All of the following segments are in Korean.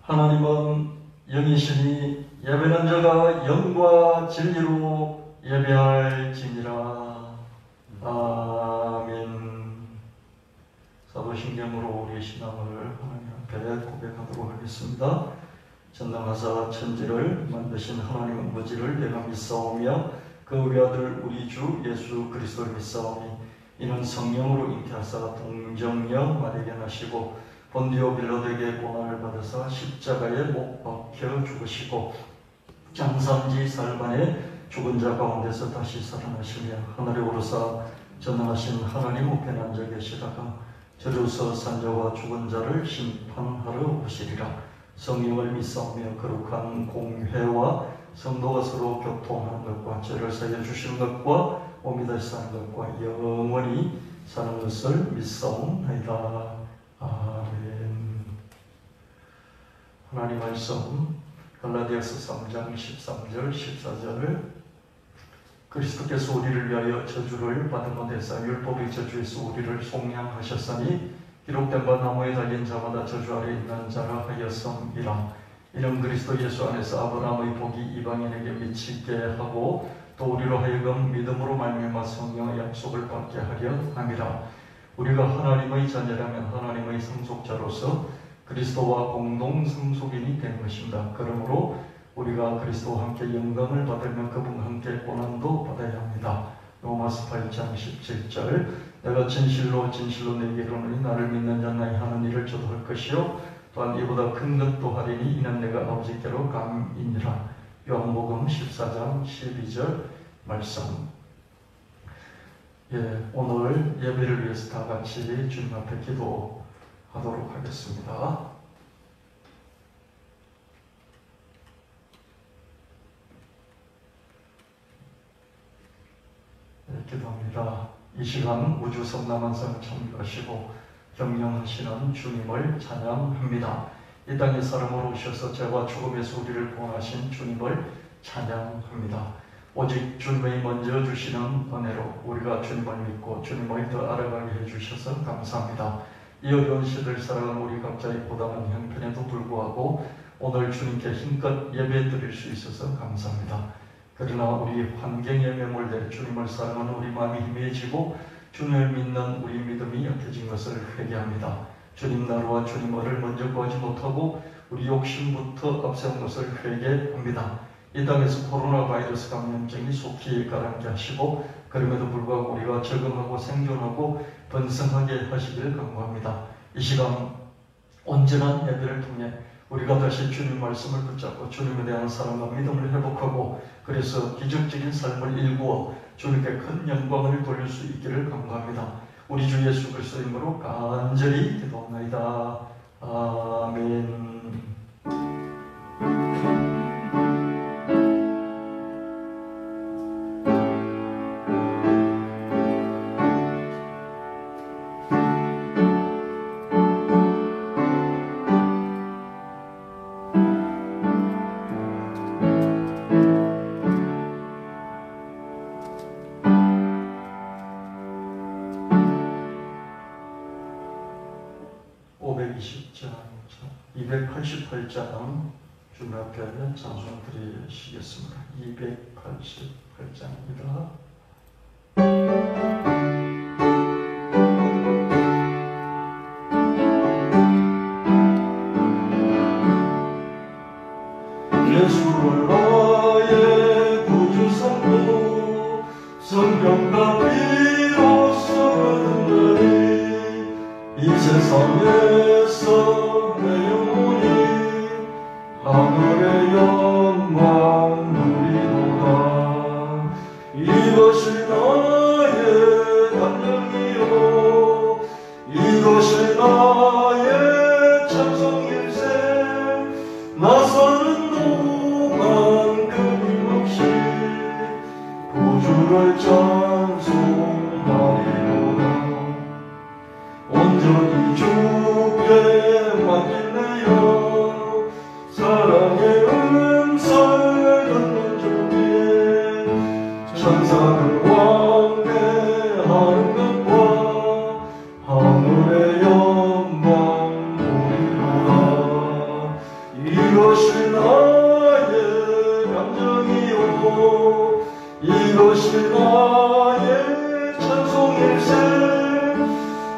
하나님은 영이시니 예배는 저가 영과 진리로 예배할지니라. 아멘. 사도신경으로 우리의 신앙을 하나님 앞에 고백하도록 하겠습니다. 전능하사 천지를 만드신 하나님 아버지를 내가 믿사오며 그 외아들 우리 주 예수 그리스도를 믿사오니 이는 성령으로 잉태하사 동정녀 마리아에게 나시고 본디오 빌라도에게 고난을 받으사 십자가에 못 박혀 죽으시고 장산지 살반에 죽은 자 가운데서 다시 살아나시며 하늘에 오르사 전능하신 하나님 우편에 앉아 계시다가 저주서 산자와 죽은 자를 심판하러 오시리라. 성령을 믿사오며 거룩한 공회와 성도가 서로 교통하는 것과 죄를 사하여 주시는 것과 몸이 다시 사는 것과 영원히 사는 것을 믿사옵나이다. 아멘. 하나님 말씀 갈라디아서 3장 13절 14절을 그리스도께서 우리를 위하여 저주를 받은 것에서 율법의 저주에서 우리를 속량하셨으니 기록된 바 나무에 달린 자마다 저주 아래 있는 자라 하였음이라. 이는 그리스도 예수 안에서 아브라함의 복이 이방인에게 미치게 하고 또 우리로 하여금 믿음으로 말미암아 성령의 약속을 받게 하려 함이라. 우리가 하나님의 자녀라면 하나님의 상속자로서 그리스도와 공동 상속인이 된 것입니다. 그러므로 우리가 그리스도와 함께 영광을 받으면 그분과 함께 고난도 받아야 합니다. 로마서 8장 17절 내가 진실로 진실로 내게 이르노니 나를 믿는 자 나의 하는 일을 저도 할 것이요 또한 이보다 큰 것도 하리니 이는 내가 아버지께로 감이니라. 요한복음 14장 12절 말씀. 오늘 예배를 위해서 다 같이 주님 앞에 기도하도록 하겠습니다. 기도합니다. 이 시간 우주 성남한상을 참여하시고 경영하시는 주님을 찬양합니다. 이 땅에 사람으로 오셔서 죄와 죽음에서 우리를 구원하신 주님을 찬양합니다. 오직 주님의 먼저 주시는 은혜로 우리가 주님을 믿고 주님을 더 알아가게 해주셔서 감사합니다. 이 어려운 시대를 살아가는 우리 각자의 고단한 형편에도 불구하고 오늘 주님께 힘껏 예배 드릴 수 있어서 감사합니다. 그러나 우리 환경에 매몰돼 주님을 사랑하는 우리 마음이 희미해지고 주님을 믿는 우리 믿음이 약해진 것을 회개합니다. 주님 나라와 주님 을을 먼저 구하지 못하고 우리 욕심부터 앞세운 것을 회개합니다. 이 땅에서 코로나 바이러스 감염증이 속히 가라앉게 하시고 그럼에도 불구하고 우리가 적응하고 생존하고 번성하게 하시길 간구합니다. 이 시간 온전한 예배를 통해 우리가 다시 주님 말씀을 붙잡고 주님에 대한 사랑과 믿음을 회복하고 그래서 기적적인 삶을 일구어 주님께 큰 영광을 돌릴 수 있기를 간구합니다. 우리 주 예수 그리스도 이름으로 간절히 기도합니다. 아멘. 주님 앞에 찬송 드리시겠습니다. 288장입니다. 예수를 나의 구주 삼고 성경과 비로소 거듭나니 이 세상에서 내 영혼이 하늘의 영광 누리도다. 이것이 나의 감정이요 이것이 나의 찬송일세. 나 사는 동안 끊임없이 구주를 찬송하리로다. 온전히 주께 이것이 나의 찬송일세.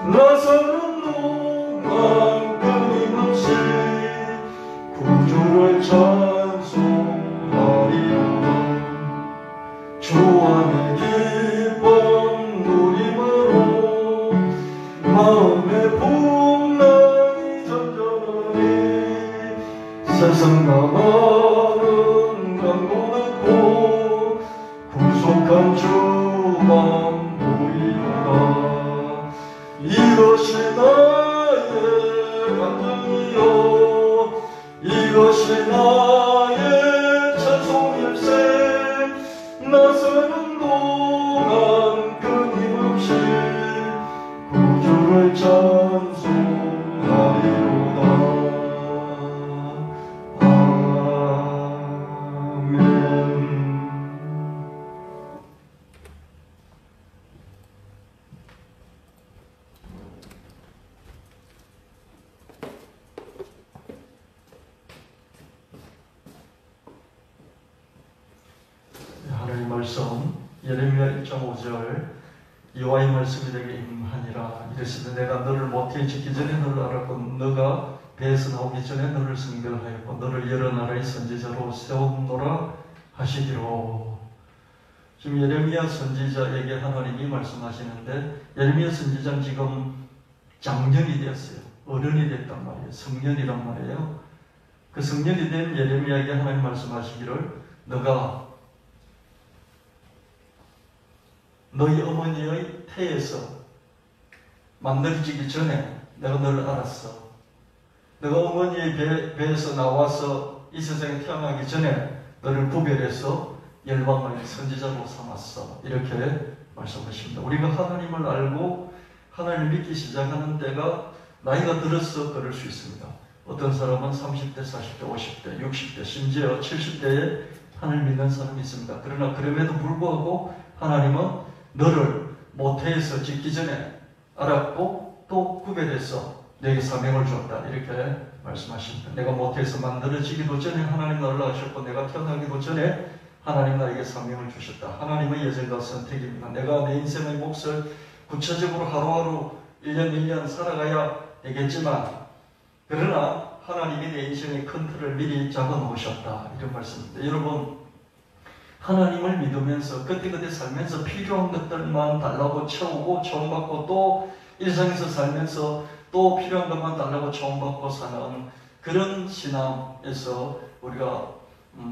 나 사는 동안 끊임없이 구주를 찬송하리로다. 주 안에 기쁜 누림으로 마음의 풍랑이 전전하니 세상 나가는 강도 듣고 구속한 주만 보이노라. 이것이 나의 감정이요 이것이 나의 찬송일세. 나 사는 동안 끊임없이 구주를 찬송하리로다. 하나님 말씀 예레미야 1.5절 여호와의 말씀이 내게 임하니라. 이르시되 내가 너를 모태에 짓기 전에 너를 알았고 너가 배에서 나오기 전에 너를 성별하였고 너를 여러 나라의 선지자로 세웠노라 하시기로. 지금 예레미야 선지자에게 하나님이 말씀하시는데 예레미야 선지자는 지금 장년이 되었어요. 어른이 됐단 말이에요. 성년이란 말이에요. 그 성년이 된 예레미야에게 하나님 말씀하시기를 너가 너희 어머니의 태에서 만들어지기 전에 내가 너를 알았어. 너가 어머니의 배에서 나와서 이 세상에 태어나기 전에 너를 구별해서 열방의 선지자로 삼았어. 이렇게 말씀하십니다. 우리가 하나님을 알고 하나님을 믿기 시작하는 때가 나이가 들어서 그럴 수 있습니다. 어떤 사람은 30대, 40대, 50대, 60대, 심지어 70대에 하나님을 믿는 사람이 있습니다. 그러나 그럼에도 불구하고 하나님은 너를 모태에서 짓기 전에 알았고 또 구별해서 너에게 사명을 주었다. 이렇게 말씀하십니다. 내가 모태에서 만들어지기도 전에 하나님 나를 아셨고 내가 태어나기도 전에 하나님 나에게 사명을 주셨다. 하나님의 예정과 선택입니다. 내가 내 인생의 몫을 구체적으로 하루하루 1년 1년 살아가야 되겠지만 그러나 하나님이 내 인생의 큰 틀을 미리 잡아놓으셨다. 이런 말씀입니다. 여러분 하나님을 믿으면서 그때그때 살면서 필요한 것들만 달라고 채우고 처음받고 또 일상에서 살면서 또 필요한 것만 달라고 처음받고 사는 그런 신앙에서 우리가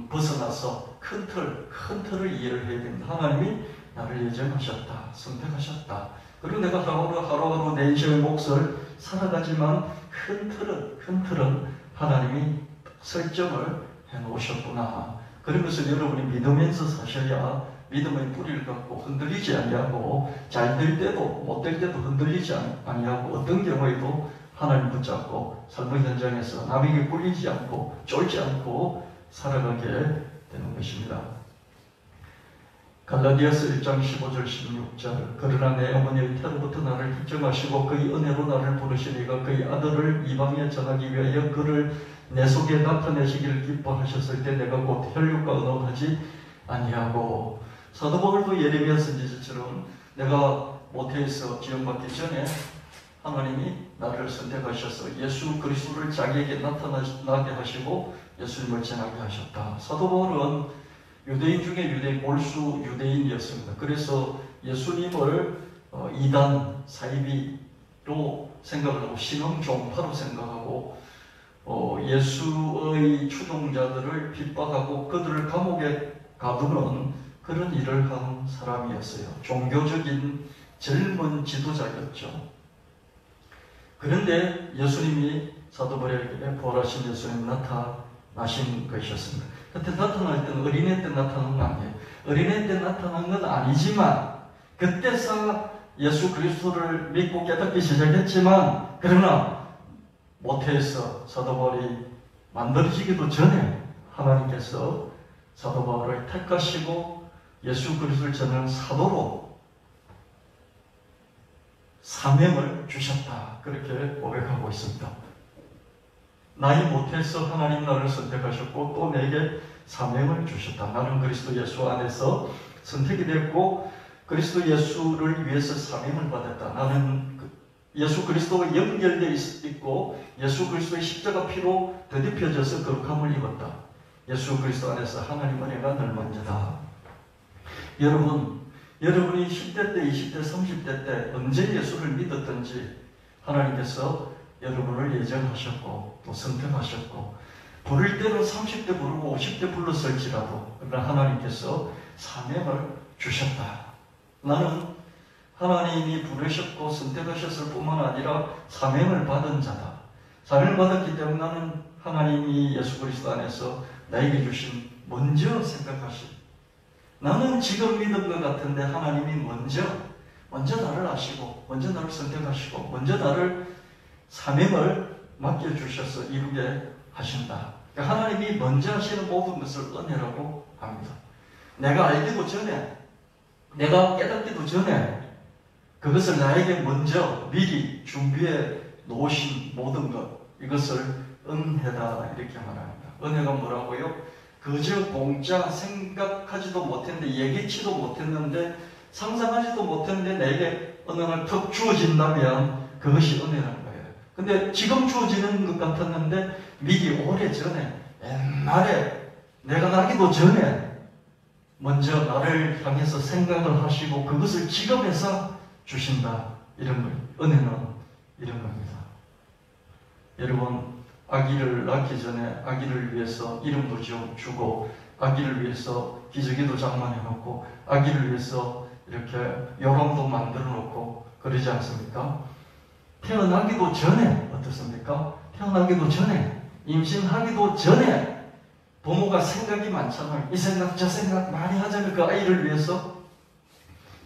벗어나서 큰 틀을 이해를 해야 됩니다. 하나님이 나를 예정하셨다. 선택하셨다. 그리고 내가 하루하루 내 인생의 몫을 살아가지만 큰 틀은 하나님이 설정을 해놓으셨구나. 그런 것을 여러분이 믿으면서 사셔야 믿음의 뿌리를 갖고 흔들리지 아니하고 잘 될 때도 못 될 때도 흔들리지 아니하고 어떤 경우에도 하나님 붙잡고 삶의 현장에서 남에게 꿀리지 않고 쫄지 않고 살아가게 되는 것입니다. 갈라디아서 1장 15절 16절 그러나 내 어머니의 태로부터 나를 택정하시고 그의 은혜로 나를 부르시니가 그의 아들을 이방에 전하기 위하여 그를 내 속에 나타내시기를 기뻐하셨을 때 내가 곧 혈육과 언어하지 아니하고. 사도 바울도 예레미야 선지자처럼 내가 모태에서 지원받기 전에 하나님이 나를 선택하셔서 예수 그리스도를 자기에게 나타나게 하시고 예수님을 전하게 하셨다. 사도 바울은 유대인 중에 유대인 몰수 유대인이었습니다. 그래서 예수님을 이단 사이비로 생각을 하고 신앙 종파로 생각하고 예수의 추종자들을 핍박하고 그들을 감옥에 가두는 그런 일을 한 사람이었어요. 종교적인 젊은 지도자였죠. 그런데 예수님이 사도 바울에게 부활하신 예수님 나타나신 것이었습니다. 그때 나타날 때는 어린애 때 나타난 건 아니에요. 어린애 때 나타난 건 아니지만 그때서 예수 그리스도를 믿고 깨닫기 시작했지만 그러나 모태에서 사도 바울이 만들어지기도 전에 하나님께서 사도 바울을 택하시고 예수 그리스도를 전하는 사도로 사명을 주셨다. 그렇게 고백하고 있습니다. 나이 못해서 하나님 나를 선택하셨고 또 내게 사명을 주셨다. 나는 그리스도 예수 안에서 선택이 됐고 그리스도 예수를 위해서 사명을 받았다. 나는 예수 그리스도와 연결되어 있고 예수 그리스도의 십자가 피로 더딥혀져서 거룩함을 입었다. 예수 그리스도 안에서 하나님 은혜가 늘 먼저다. 여러분이 10대 때, 20대, 30대 때 언제 예수를 믿었든지 하나님께서 여러분을 예정하셨고 또 선택하셨고 부를 때는 30대 부르고 50대 불렀을지라도 그러나 하나님께서 사명을 주셨다. 나는 하나님이 부르셨고 선택하셨을 뿐만 아니라 사명을 받은 자다. 사명을 받았기 때문에 나는 하나님이 예수 그리스도 안에서 나에게 주신 먼저 생각하신 나는 지금 믿은 것 같은데 하나님이 먼저 나를 아시고 먼저 나를 선택하시고 먼저 나를 사명을 맡겨주셔서 이루게 하신다. 그러니까 하나님이 먼저 하시는 모든 것을 은혜라고 합니다. 내가 알기도 전에 내가 깨닫기도 전에 그것을 나에게 먼저 미리 준비해 놓으신 모든 것 이것을 은혜다 이렇게 말합니다. 은혜가 뭐라고요? 그저 공짜 생각하지도 못했는데 예기치도 못했는데 상상하지도 못했는데 내게 어느 날 턱 주어진다면 그것이 은혜라는 거예요. 근데 지금 주어지는 것 같았는데 미리 오래전에 옛날에 내가 나기도 전에 먼저 나를 향해서 생각을 하시고 그것을 지금에서 주신다. 이런 거예요. 은혜는 이런 겁니다. 여러분 아기를 낳기 전에 아기를 위해서 이름도 주고 아기를 위해서 기저귀도 장만해놓고 아기를 위해서 이렇게 요람도 만들어 놓고 그러지 않습니까? 태어나기도 전에 어떻습니까? 태어나기도 전에 임신하기도 전에 부모가 생각이 많잖아요. 이 생각 저 생각 많이 하잖아요. 그 아이를 위해서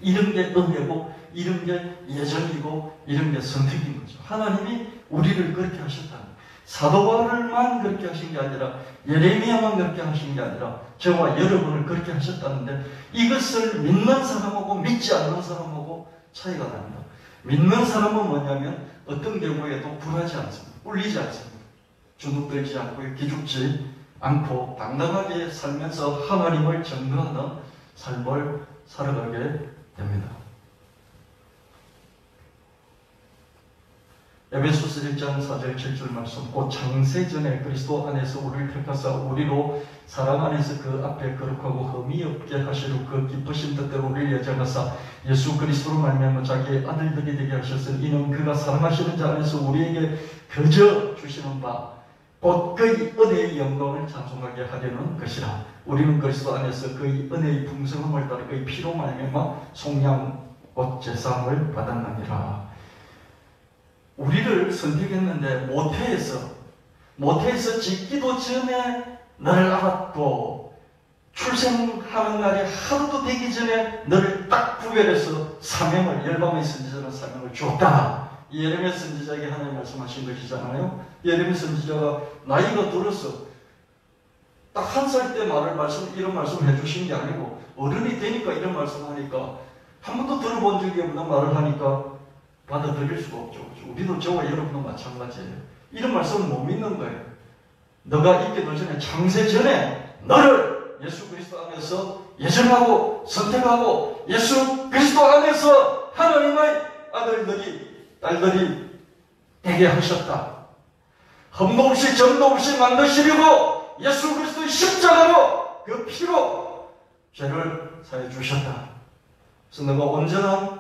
이런 게 은혜고 이런 게 예정이고 이런 게 선택인 거죠. 하나님이 우리를 그렇게 하셨다는 거예요. 사도 바울만 그렇게 하신 게 아니라 예레미야만 그렇게 하신 게 아니라 저와 여러분을 그렇게 하셨다는데 이것을 믿는 사람하고 믿지 않는 사람하고 차이가 납니다. 믿는 사람은 뭐냐면 어떤 경우에도 굴하지 않습니다. 꿀리지 않습니다. 주눅들지 않고 기죽지 않고 당당하게 살면서 하나님을 증거하는 삶을 살아가게 됩니다. 에베소서 1장 4절 7절 말씀 곧 창세전에 그리스도 안에서 우리를 택하사 우리로 사랑 안에서 그 앞에 거룩하고 흠이 없게 하시려 그 기쁘신 뜻대로 우리를 예정하사 예수 그리스도로 말미암아 자기의 아들들이 되게 하셨으니 이는 그가 사랑하시는 자 안에서 우리에게 거저 주시는 바 곧 그의 은혜의 영광을 찬송하게 하려는 것이라. 우리는 그리스도 안에서 그의 은혜의 풍성함을 따라 그의 피로 말미암아 속량 곧 제사함을 받았느니라. 우리를 선택했는데 모태에서 짓기도 전에 너를 알았고 출생하는 날이 하루도 되기 전에 너를 딱 구별해서 사명을 열방의 선지자는 사명을 주었다. 예레미야 선지자에게 하나님 말씀하신 것이잖아요. 예레미야 선지자가 나이가 들어서 딱 1살 때 이런 말씀을 해주신 게 아니고 어른이 되니까 이런 말씀하니까 한 번도 들어본 적이 없는 말을 하니까 받아들일 수가 없죠. 우리도 저와 여러분도 마찬가지예요. 이런 말씀을 못 믿는 거예요. 너가 있기도 전에 창세 전에 너를 예수 그리스도 안에서 예정하고 선택하고 예수 그리스도 안에서 하나님의 아들들이 딸들이 되게 하셨다. 흠도 없이 점도 없이 만드시려고 예수 그리스도의 십자가로 그 피로 죄를 사해 주셨다. 그래서 너가 온전한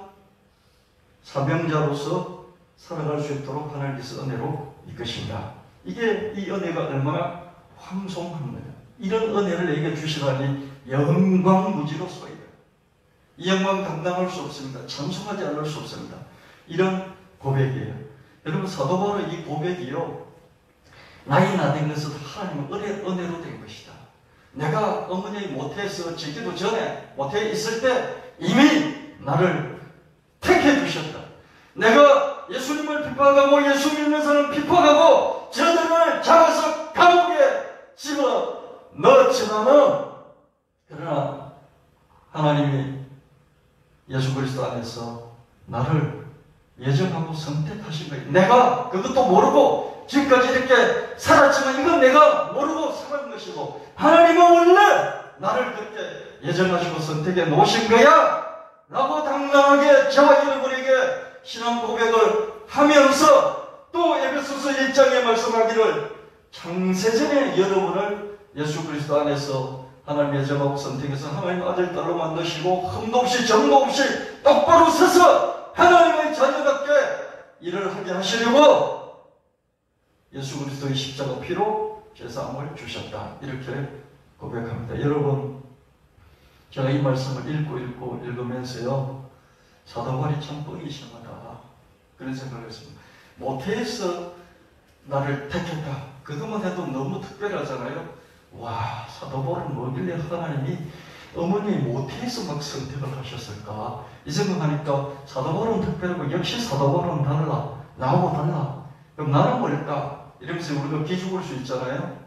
사명자로서 살아갈 수 있도록 하나님께서 은혜로 이끄신다. 이게 이 은혜가 얼마나 황송한 거예요. 이런 은혜를 내게 주시다니 영광무지로소이다. 이 영광 감당할 수 없습니다. 찬송하지 않을 수 없습니다. 이런 고백이에요. 여러분 사도 바울의 이 고백이요. 나이 나된 것은 하나님의 은혜로 된 것이다. 내가 어머니의 모태에서 짓기도 전에 모태에 있을 때 이미 나를 택해 주셨다. 내가 예수님을 핍박하고 예수 믿는 사람을 핍박하고 저들을 잡아서 감옥에 집어 넣었지만은 그러나 하나님이 예수 그리스도 안에서 나를 예정하고 선택하신 거예요. 내가 그것도 모르고 지금까지 이렇게 살았지만 이건 내가 모르고 살은 것이고 하나님은 원래 나를 그렇게 예정하시고 선택해 놓으신 거야? 라고 당당하게 저와 여러분에게 신앙 고백을 하면서 또 에베소서 1장에 말씀하기를 창세전에 여러분을 예수 그리스도 안에서 하나님 예정하고 선택해서 하나님 아들 딸로 만드시고 흠도 없이 점도 없이 똑바로 서서 하나님의 자녀답게 일을 하게 하시려고 예수 그리스도의 십자가 피로 제사함을 주셨다. 이렇게 고백합니다. 여러분, 제가 이 말씀을 읽으면서요, 사도 바울이 참 뻥이 심하다 그런 생각을 했습니다. 모태에서 나를 택했다. 그것만 해도 너무 특별하잖아요. 와, 사도 바울은 뭐길래 하나님이 어머니 모태에서 막 선택을 하셨을까? 이 생각하니까 사도 바울은 특별하고 역시 사도 바울은 달라. 나하고 달라. 그럼 나는 뭘까? 이러면서 우리가 기죽을 수 있잖아요.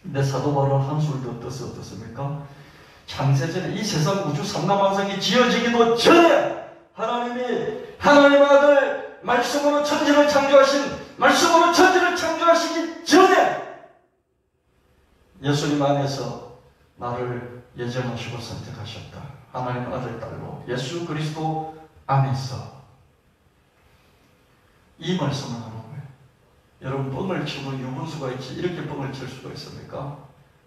근데 사도 바울은 한술 더 떠서 어떻습니까? 창세전에 이 세상 우주 삼라만상이 지어지기도 전에 하나님이 하나님 아들 말씀으로 천지를 창조하신 말씀으로 천지를 창조하시기 전에 예수님 안에서 나를 예정하시고 선택하셨다. 하나님 아들 딸로 예수 그리스도 안에서 이 말씀을 하는 거예요. 여러분, 뻥을 치고 유분수가 있지 이렇게 뻥을 칠 수가 있습니까?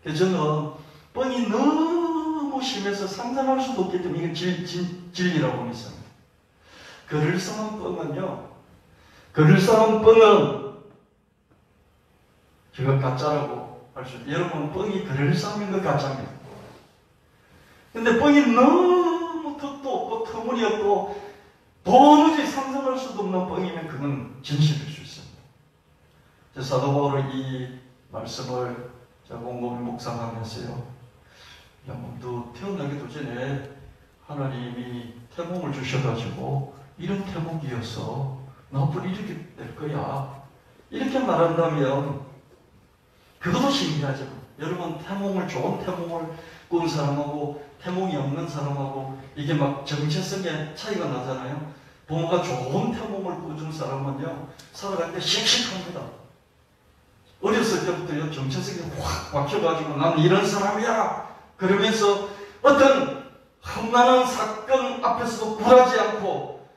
그래서 저는 뻥이 너무 심해서 상상할 수도 없기 때문에 이건 진리라고 믿습니다. 그럴싸한 뻥은요, 그럴싸한 뻥은 제가 가짜라고 할 수 있어요. 여러분, 뻥이 그럴싸한 거 가짜입니다. 근데 뻥이 너무 턱도 없고 터무니없고 도무지 상상할 수도 없는 뻥이면 그건 진실일 수 있습니다. 사도 바울의 이 말씀을 제가 곰곰이 묵상하면서요, 너 태어나기도 전에 하나님이 태몽을 주셔가지고 이런 태몽이어서 너 앞으로 이렇게 될 거야, 이렇게 말한다면 그것도 신기하죠. 여러분, 태몽을, 좋은 태몽을 꾼 사람하고 태몽이 없는 사람하고 이게 막 정체성에 차이가 나잖아요. 부모가 좋은 태몽을 꾸준 사람은요, 살아갈 때 씩씩합니다. 어렸을 때부터 정체성이 확 박혀가지고 나는 이런 사람이야 그러면서 어떤 험난한 사건 앞에서도 굴하지 않고,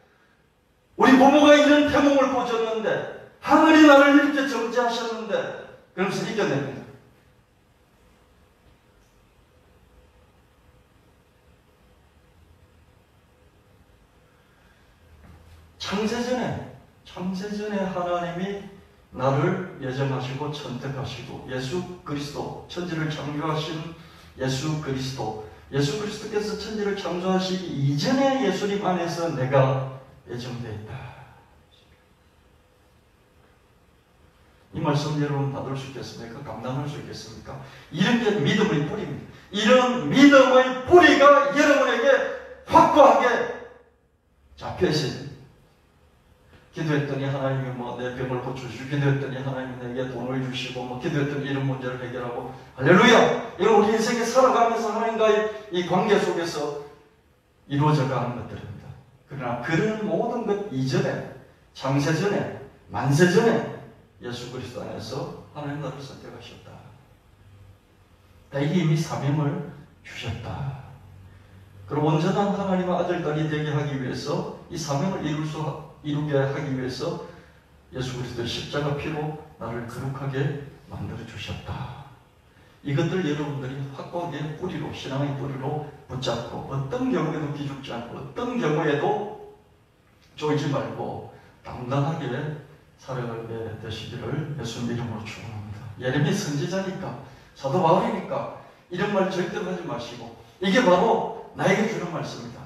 우리 부모가 이런 태몽을 보셨는데 하늘이 나를 이렇게 정지하셨는데 그러면서 이겨냅니다. 창세전에 하나님이 나를 예정하시고 선택하시고 예수 그리스도, 천지를 창조하신 예수 그리스도께서 천지를 창조하시기 이전에 예수님 안에서 내가 예정되어 있다. 이 말씀 여러분 받을 수 있겠습니까? 감당할 수 있겠습니까? 이런 게 믿음의 뿌리입니다. 이런 믿음의 뿌리가 여러분에게 확고하게 잡혀 있어요. 기도했더니 하나님이 내 병을 고쳐주시고, 기도했더니 하나님이 내게 돈을 주시고, 기도했더니 이런 문제를 해결하고, 할렐루야! 이건 우리 인생에 살아가면서 하나님과의 이 관계 속에서 이루어져 가는 것들입니다. 그러나 그런 모든 것 이전에, 창세전에, 만세전에 예수 그리스도 안에서 하나님 나를 선택하셨다. 나에게 이미 사명을 주셨다. 그리고 온전한 하나님의 아들, 딸이 되게 하기 위해서 이 사명을 이루게 하기 위해서 예수 그리스도의 십자가 피로 나를 거룩하게 만들어 주셨다. 이것들 여러분들이 확고하게 뿌리로, 신앙의 뿌리로 붙잡고 어떤 경우에도 기죽지 않고 어떤 경우에도 졸지 말고 당당하게 살아가게 되시기를 예수님 이름으로 축원합니다. 예레미야 선지자니까, 사도 바울이니까 이런 말 절대로 하지 마시고, 이게 바로 나에게 주는 말씀이다.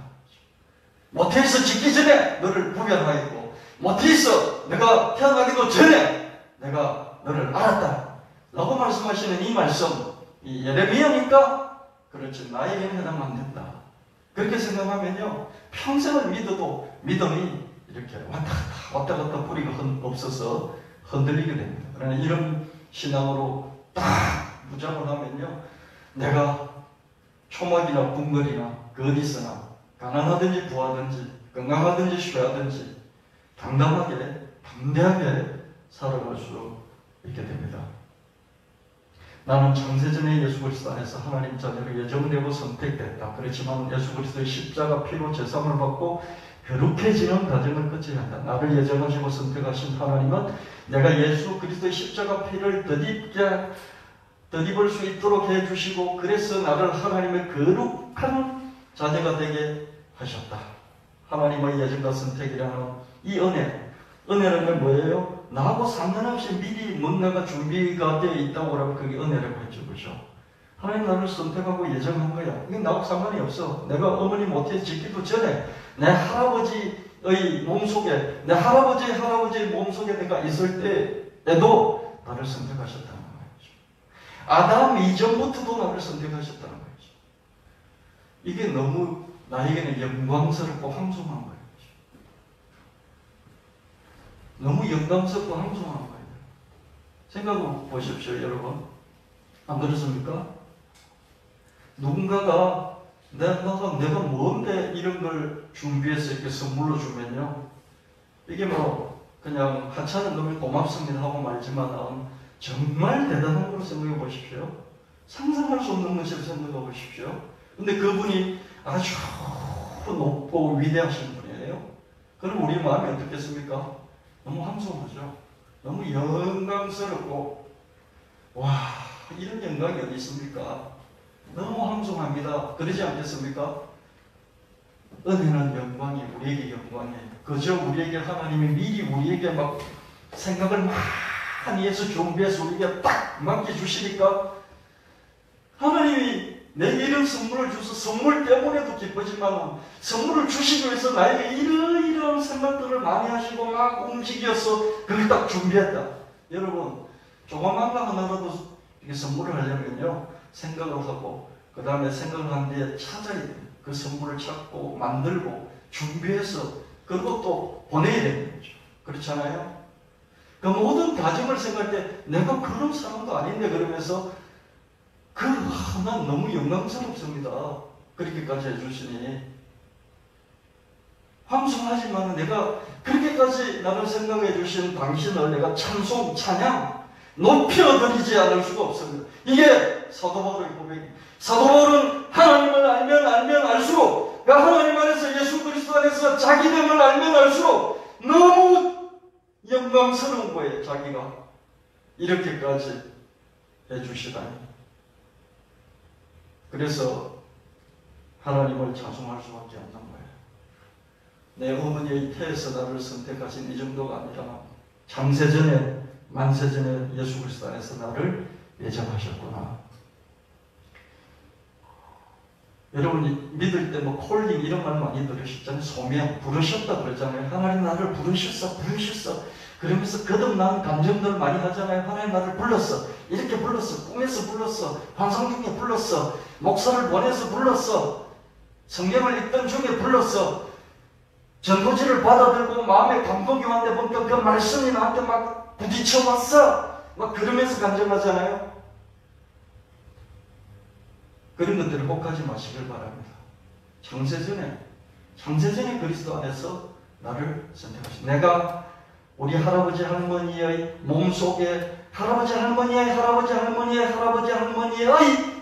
모태에서 짓기 전에 너를 구별하였고, 모태에서 내가 태어나기도 전에 내가 너를 알았다 라고 말씀하시는 이 말씀, 이 예레미야니까 그렇지 나에게는 해당 안 된다. 그렇게 생각하면요, 평생을 믿어도 믿음이 이렇게 왔다 갔다 뿌리가 없어서 흔들리게 됩니다. 그러나 이런 신앙으로 딱 무장을 하면요, 내가 초막이나 궁궐이나 그 어디서나 가난하든지 부하든지 건강하든지 쉬하든지 당당하게, 담대하게 살아갈 수 있게 됩니다. 나는 창세전에 예수 그리스도 안에서 하나님 자녀로 예정되고 선택됐다. 그렇지만 예수 그리스도의 십자가 피로 제사함을 받고 거룩해지는 과정을 거쳐야 한다. 나를 예정하시고 선택하신 하나님은 내가 예수 그리스도의 십자가 피를 덧입을 수 있도록 해주시고, 그래서 나를 하나님의 거룩한 자녀가 되게 하셨다. 하나님의 예정과 선택이라는 이 은혜는 뭐예요? 나하고 상관없이 미리 뭔가가 준비가 되어 있다고 하면 그게 은혜라고 했죠. 그죠? 하나님 나를 선택하고 예정한 거야. 이게 나하고 상관이 없어. 내가 어머니 못해 짓기도 전에 내 할아버지의 몸속에, 내 할아버지의 몸속에 내가 있을 때에도 나를 선택하셨다는 거죠. 아담 이전부터도 나를 선택하셨다는 거죠. 이게 너무 나에게는 영광스럽고 황송한 거예요. 너무 영광스럽고 황송한 거예요. 생각해 보십시오, 여러분. 안 그렇습니까? 누군가가 내가 뭔데 이런 걸 준비해서 이렇게 선물로 주면요, 이게 뭐 그냥 하찮은 놈이 고맙습니다 하고 말지만 정말 대단한 걸로 생각해 보십시오. 상상할 수 없는 것을 생각해 보십시오. 근데 그분이 아주 높고 위대하신 분이에요. 그럼 우리 마음이 어떻겠습니까? 너무 황송하죠. 너무 영광스럽고, 와, 이런 영광이 어디 있습니까? 너무 황송합니다. 그러지 않겠습니까? 은혜는 영광이, 우리에게 영광이에요. 그저 우리에게 하나님이 미리 우리에게 막 생각을 많이 해서 준비해서 우리에게 딱 맡겨주시니까, 하나님이 내게 이런 선물을 주셔서 선물 때문에도 기쁘지만 선물을 주시기 위해서 나에게 이런 생각들을 많이 하시고 막 움직여서 그걸 딱 준비했다. 여러분, 조그만 거 하나라도 이게 선물을 하려면요, 생각을 하고 그 다음에 생각을 한 뒤에 찾아야 돼요. 그 선물을 찾고 만들고 준비해서 그리고 또 보내야 되는 거죠. 그렇잖아요? 그 모든 과정을 생각할 때 내가 그런 사람도 아닌데 그러면서 난 너무 영광스럽습니다. 그렇게까지 해주시니. 황송하지만 내가 그렇게까지 나를 생각해 주신 당신을 내가 찬양, 높여드리지 않을 수가 없습니다. 이게 사도 바울의 고백입니다. 사도 바울은 하나님을 알면 알수록, 하나님 안에서 예수 그리스도 안에서 자기됨을 알면 알수록 너무 영광스러운 거예요. 자기가 이렇게까지 해주시다니. 그래서 하나님을 찬송할 수밖에 없는 거예요. 내 어머니의 태에서 나를 선택하신 이 정도가 아니라 창세전에 만세전에 예수 그리스도 안에서 나를 예정하셨구나. 여러분이 믿을 때 뭐 콜링 이런 말 많이 들으셨잖아요. 소명, 부르셨다 그러잖아요. 하나님 나를 부르셨어. 그러면서 거듭난 감정들 많이 하잖아요. 하나님 나를 불렀어. 이렇게 불렀어. 꿈에서 불렀어. 환상 중에 불렀어. 목사를 보내서 불렀어. 성경을 읽던 중에 불렀어. 전도지를 받아들고 마음에 감동이 왔는데 보니까 그 말씀이 나한테 막 부딪혀 왔어. 막 그러면서 간증하잖아요. 그런 것들을 혹하지 마시길 바랍니다. 창세전에 그리스도 안에서 나를 선택하신, 내가 우리 할아버지 할머니의 몸속에 할아버지 할머니의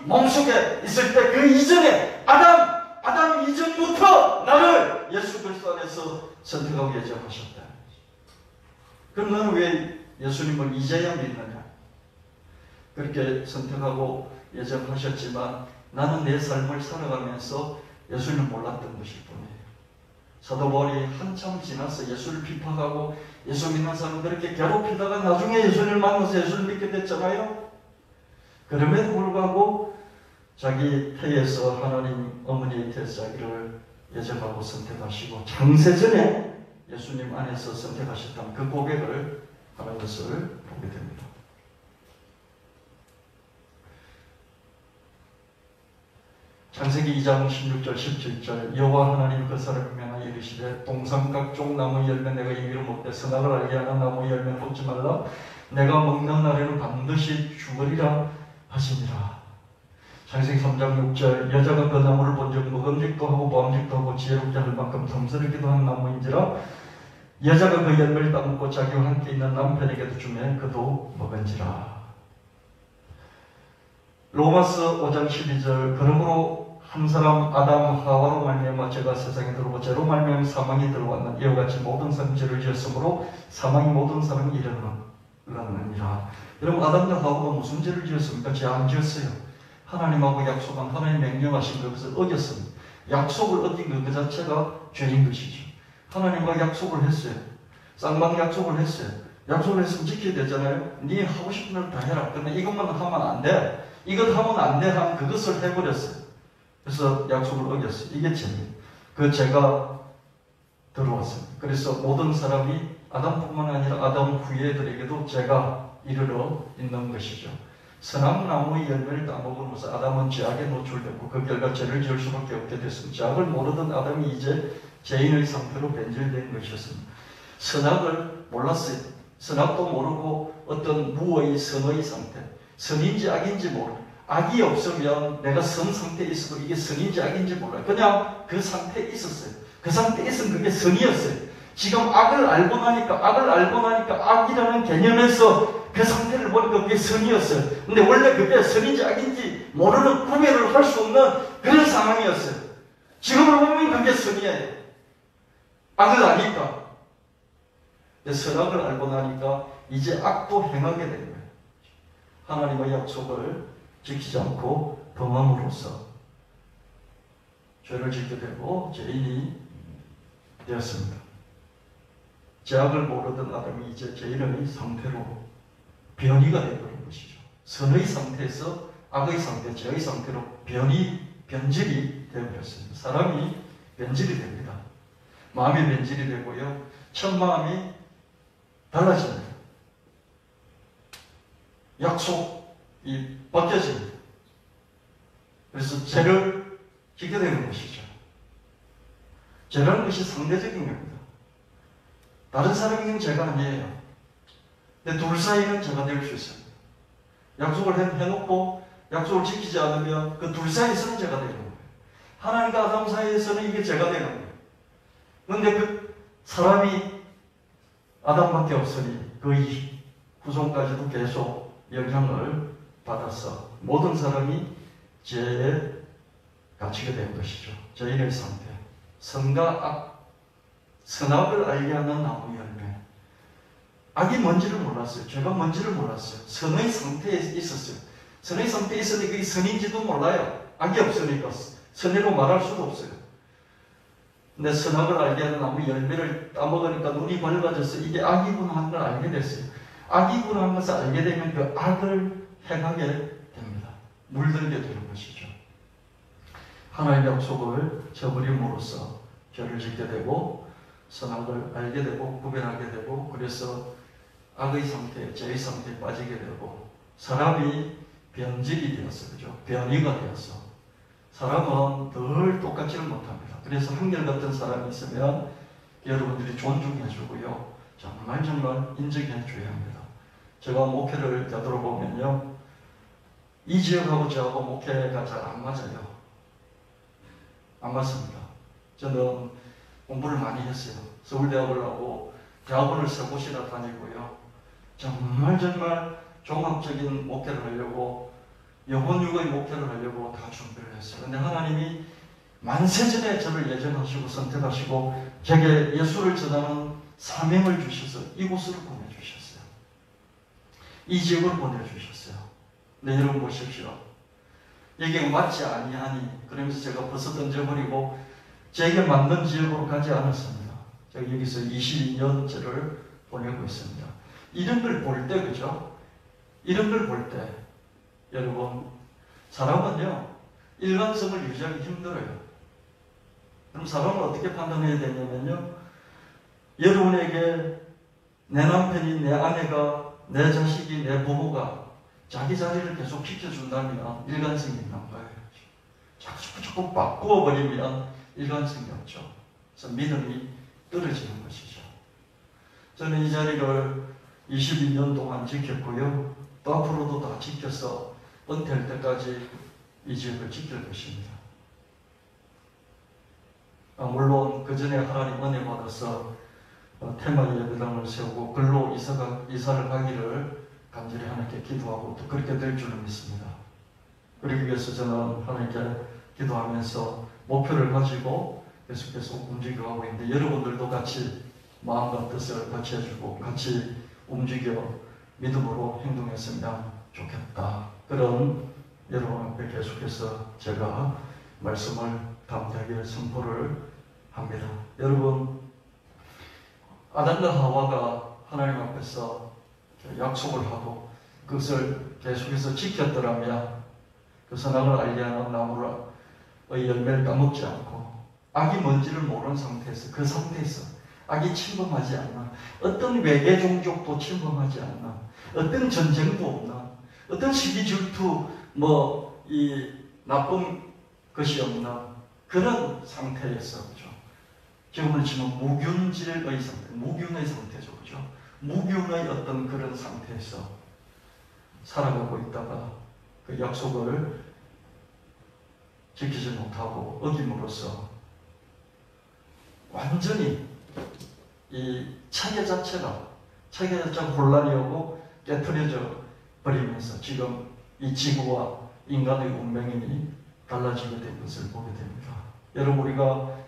몸속에 있을 때 그 이전에 아담 이전부터 나를 예수 그리스도 안에서 선택하고 예정하셨다. 그럼 너는 왜 예수님을 이제야 믿느냐? 그렇게 선택하고 예정하셨지만 나는 내 삶을 살아가면서 예수님을 몰랐던 것일 뿐이에요. 사도 바울이 한참 지나서 예수를 비판하고 예수 믿는 사람 그렇게 괴롭히다가 나중에 예수님을 만나서 예수를 믿게 됐잖아요. 그럼에도 불구하고 자기 태에서 하나님 어머니의 태에서 자기를 예정하고 선택하시고 창세전에 예수님 안에서 선택하셨다는 그 고백을 하는 것을 보게 됩니다. 창세기 2장 16절 17절 여호와 하나님 그 사람을 명하여 이르시되 동산 각종 나무 열매 내가 임의로 먹되 선악을 알게 하는 나무 열매 먹지 말라. 내가 먹는 날에는 반드시 죽으리라 하시니라. 창세기 3장 6절 여자가 그 나무를 본즉 먹음직도 하고 보암직도 하고 지혜롭게 할 만큼 탐스럽기도 한 나무인지라. 여자가 그 열매를 따먹고 자기와 함께 있는 남편에게도 주매 그도 먹은지라. 로마서 5장 12절 그러므로 한 사람 아담 하와로 말미암아 죄가 세상에 들어오고 죄로 말미암아 사망이 들어왔는 이와 같이 모든 사람이 죄를 지었으므로 사망이 모든 사람이 이르느니라. 여러분 아담과 하와가 무슨 죄를 지었습니까? 죄 안 지었어요. 하나님하고 약속한 하나님 명령하신 것을 어겼습니다. 약속을 어긴 것 그 자체가 죄인 것이죠. 하나님과 약속을 했어요. 쌍방 약속을 했어요. 약속을 했으면 지켜야 되잖아요. 네 하고 싶은 대로 다 해라. 근데 이것만 하면 안 돼. 이것 하면 안 돼 하면 그것을 해버렸어요. 그래서 약속을 어겼어요. 이게 죄입니다. 그 죄가 들어왔습니다. 그래서 모든 사람이 아담뿐만 아니라 아담 후예들에게도 죄가 이르러 있는 것이죠. 선악나무의 열매를 따먹으면서 아담은 죄악에 노출되고 그 결과 죄를 지을 수밖에 없게 됐습니다. 죄악을 모르던 아담이 이제 죄인의 상태로 변질된 것이었습니다. 선악을 몰랐어요. 선악도 모르고 어떤 무의 선의 상태, 선인지 악인지 모르고 악이 없으면 내가 선 상태에 있어도 이게 선인지 악인지 몰라요. 그냥 그 상태에 있었어요. 그 상태에 있으면 그게 선이었어요. 지금 악을 알고 나니까 악이라는 개념에서 그 상태를 보니까 그게 선이었어요. 근데 원래 그게 선인지 악인지 모르는 구별을 할 수 없는 그런 상황이었어요. 지금을 보면 그게 선이에요. 악을 아니까. 근데 선악을 알고 나니까 이제 악도 행하게 된 거예요. 하나님의 약속을 지키지 않고 범함으로써 죄를 짓게 되고 죄인이 되었습니다. 죄악을 모르던 아담이 이제 죄인의 상태로 변이가 되어버린 것이죠. 선의 상태에서 악의 상태, 죄의 상태로 변질이 되어버렸습니다. 사람이 변질이 됩니다. 마음이 변질이 되고요. 첫 마음이 달라집니다. 약속이 바뀌어집니다. 그래서 죄를 짓게 되는 것이죠. 죄라는 것이 상대적인 겁니다. 다른 사람에게는 죄가 아니에요. 근데 둘 사이는 죄가 될 수 있습니다. 약속을 해놓고 약속을 지키지 않으면 그 둘 사이에서는 죄가 되는 거예요. 하나님과 아담 사이에서는 이게 죄가 되는 거예요. 그런데 그 사람이 아담밖에 없으니 그 후손까지도 계속 영향을 받아서 모든 사람이 죄에 갇히게 된 것이죠. 죄인의 상태. 선과 악, 선악을 알게 하는 나무 열매. 악이 뭔지를 몰랐어요. 죄가 뭔지를 몰랐어요. 선의 상태에 있었어요. 선의 상태에 있었는데 그게 선인지도 몰라요. 악이 없으니까 선이라고 말할 수도 없어요. 근데 선악을 알게 하는 나무 열매를 따먹으니까 눈이 밝아져서 이게 악이구나 하는 걸 알게 됐어요. 악이구나 하는 것을 알게 되면 그 악을 행하게 됩니다. 물들게 되는 것이죠. 하나님의 약속을 저버림으로써 죄를 짓게 되고 선악을 알게 되고 구별하게 되고 그래서 악의 상태, 죄의 상태에 빠지게 되고 사람이 변질이 되었어요. 그죠? 변이가 되었어. 사람은 늘 똑같지는 못합니다. 그래서 한결같은 사람이 있으면 여러분들이 존중해 주고요. 정말 인정해 줘야 합니다. 제가 목회를 되돌아보면요. 이 지역하고 저하고 목회가 잘 안 맞아요. 안 맞습니다. 저는 공부를 많이 했어요. 서울대학을 하고 대학원을 세 곳이나 다니고요. 정말 종합적인 목회를 하려고 영혼육의 목회를 하려고 다 준비를 했어요. 그런데 하나님이 만세전에 저를 예정하시고 선택하시고 제게 예수를 전하는 사명을 주셔서 이곳으로 보내주셨어요. 이 지역을 보내주셨어요. 네, 여러분 보십시오. 여기가 맞지 아니하니 그러면서 제가 벌써 던져버리고 제게 맞는 지역으로 가지 않았습니다. 제가 여기서 22년째를 보내고 있습니다. 이런 걸 볼 때, 그죠? 이런 걸 볼 때, 여러분, 사람은요, 일관성을 유지하기 힘들어요. 그럼 사람을 어떻게 판단해야 되냐면요, 여러분에게 내 남편이, 내 아내가, 내 자식이, 내 부모가 자기 자리를 계속 지켜준다면 일관성이 있는 거예요. 자꾸 바꾸어버리면 일관성이 없죠. 그래서 믿음이 떨어지는 것이죠. 저는 이 자리를 22년 동안 지켰고요. 또 앞으로도 다 지켜서 은퇴할 때까지 이 지역을 지킬 것입니다. 물론 그 전에 하나님 은혜 받아서 테마 예배당을 세우고 글로 이사를 가기를 간절히 하나님께 기도하고 또 그렇게 될 줄을 믿습니다. 그러기 위해서 저는 하나님께 기도하면서 목표를 가지고 계속해서 움직여가고 있는데, 여러분들도 같이 마음과 뜻을 같이 해주고 같이 움직여 믿음으로 행동했으면 좋겠다. 그런 여러분 앞에 계속해서 제가 말씀을 담대하게 선포를 합니다. 여러분, 아담과 하와가 하나님 앞에서 약속을 하고 그것을 계속해서 지켰더라면 그 선악을 알게 하는 나무의 열매를 따먹지 않고 악이 뭔지를 모르는 상태에서, 그 상태에서 악이 침범하지 않나, 어떤 외계 종족도 침범하지 않나, 어떤 전쟁도 없나, 어떤 시기 질투 이 나쁜 것이 없나, 그런 상태에서, 그죠? 지금은 지금 무균질의 상태, 무균의 상태죠, 그죠? 무균의 어떤 그런 상태에서 살아가고 있다가 그 약속을 지키지 못하고 어김으로써 완전히 이 체계 자체가 혼란이 오고 깨트려져 버리면서 지금 이 지구와 인간의 운명이 달라지게 된 것을 보게 됩니다. 여러분, 우리가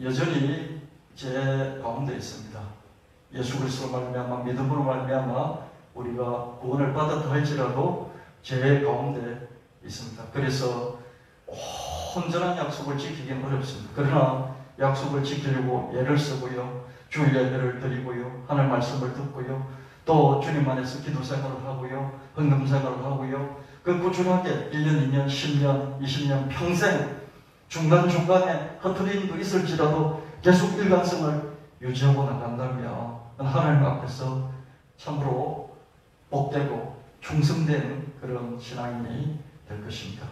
여전히 제 가운데 있습니다. 예수 그리스도로 말미암아, 믿음으로 말미암아 우리가 구원을 받았다 할지라도 제 가운데 있습니다. 그래서 온전한 약속을 지키기는 어렵습니다. 그러나 약속을 지키려고 애를 쓰고요, 주일 예배를 드리고요, 하나님 말씀을 듣고요, 또 주님 안에서 기도 생활을 하고요, 헌금 생활을 하고요, 그 꾸준하게 1년, 2년, 10년, 20년, 평생 중간중간에 흐트린 거 있을지라도 계속 일관성을 유지하고 나간다면 하나님 앞에서 참으로 복되고 충성된 그런 신앙인이 될 것입니다.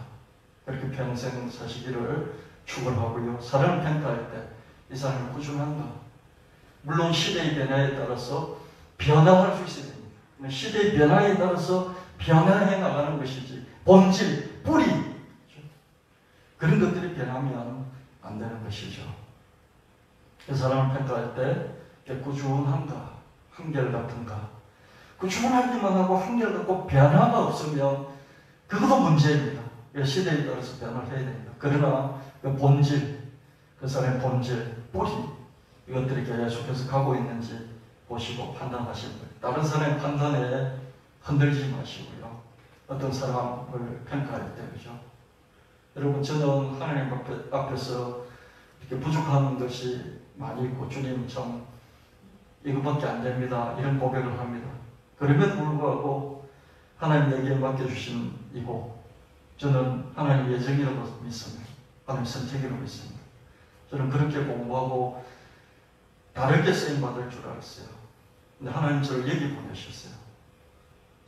그렇게 평생 사시기를 축원하고요. 사람을 평가할 때 이 사람이 꾸준한가? 물론 시대의 변화에 따라서 변화할 수 있어야 됩니다. 시대의 변화에 따라서 변화해 나가는 것이지 본질, 뿌리, 그런 것들이 변하면 안 되는 것이죠. 그 사람을 평가할 때 꾸준한가, 한결같은가, 꾸준하기만 하고 한결같고 변화가 없으면 그것도 문제입니다. 시대에 따라서 변화를 해야 됩니다. 그러나 그 본질, 그 사람의 본질, 뿌리, 이것들이 계속해서 가고 있는지 보시고 판단하시는 거예요. 다른 사람의 판단에 흔들리지 마시고요. 어떤 사람을 평가할 때, 그죠? 여러분, 저는 하나님 앞에서 이렇게 부족한 것이 많이 있고, 주님 참 이것밖에 안 됩니다, 이런 고백을 합니다. 그럼에도 불구하고 하나님 내게 맡겨주신 이고, 저는 하나님 예정이라고 믿습니다. 하나님 선택이라고 믿습니다. 저는 그렇게 공부하고 다르게 쓰임받을 줄 알았어요. 근데 하나님 저를 여기 보내셨어요.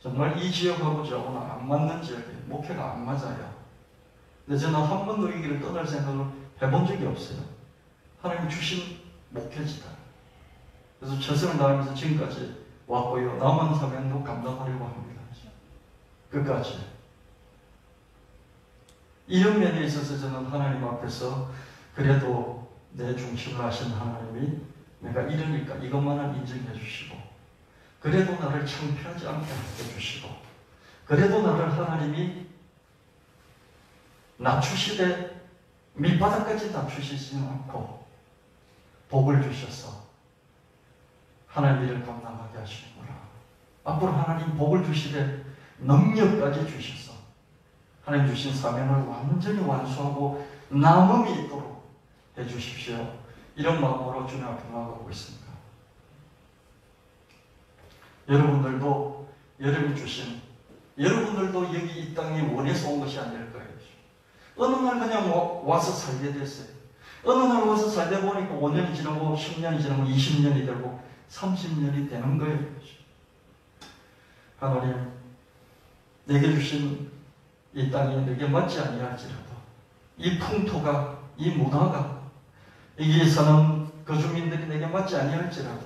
정말 이 지역하고 저하고는 안 맞는 지역이에요. 목회가 안 맞아요. 근데 저는 한 번도 이 길을 떠날 생각을 해본 적이 없어요. 하나님 주신 목회지다. 그래서 최선을 다하면서 지금까지 왔고요. 남은 사명도 감당하려고 합니다. 끝까지. 이런 면에 있어서 저는 하나님 앞에서 그래도 내 중심을 하신 하나님이 내가 이러니까 이것만은 인정해 주시고, 그래도 나를 창피하지 않게 해주시고, 그래도 나를 하나님이 낮추시되 밑바닥까지 낮추시지는 않고 복을 주셔서 하나님 일을 감당하게 하시는구나. 앞으로 하나님 복을 주시되 능력까지 주셔서 하나님 주신 사명을 완전히 완수하고 남음이 있도록 해주십시오. 이런 마음으로 주님 앞에 나아가고 있습니다. 여러분들도 여러분들도 여기 이 땅에 원해서 온 것이 아닐 거예요. 어느 날 그냥 와서 살게 됐어요. 어느 날 와서 살다 보니까 5년이 지나고 10년이 지나고 20년이 되고 30년이 되는 거예요. 하나님, 내게 주신 이 땅이 내게 맞지 아니할지라도, 이 풍토가, 이 문화가, 여기에 사는 거주민들이 내게 맞지 아니할지라도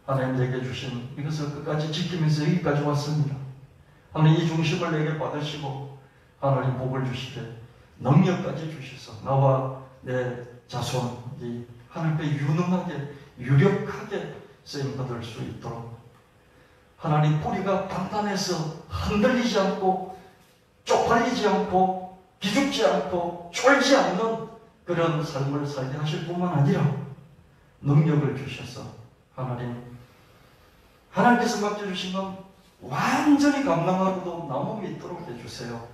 하나님 내게 주신 이것을 끝까지 지키면서 여기까지 왔습니다. 하나님 이 중심을 내게 받으시고 하나님 복을 주시되 능력까지 주셔서 나와 내 자손이 하나님 앞에 유능하게 유력하게 쓰임받을 수 있도록 하나님 뿌리가 단단해서 흔들리지 않고 쪽팔리지 않고 기죽지 않고 쫄지 않는 그런 삶을 살게 하실 뿐만 아니라 능력을 주셔서 하나님께서 맡겨주신 건 완전히 감당하고도 남음이 있도록 해주세요.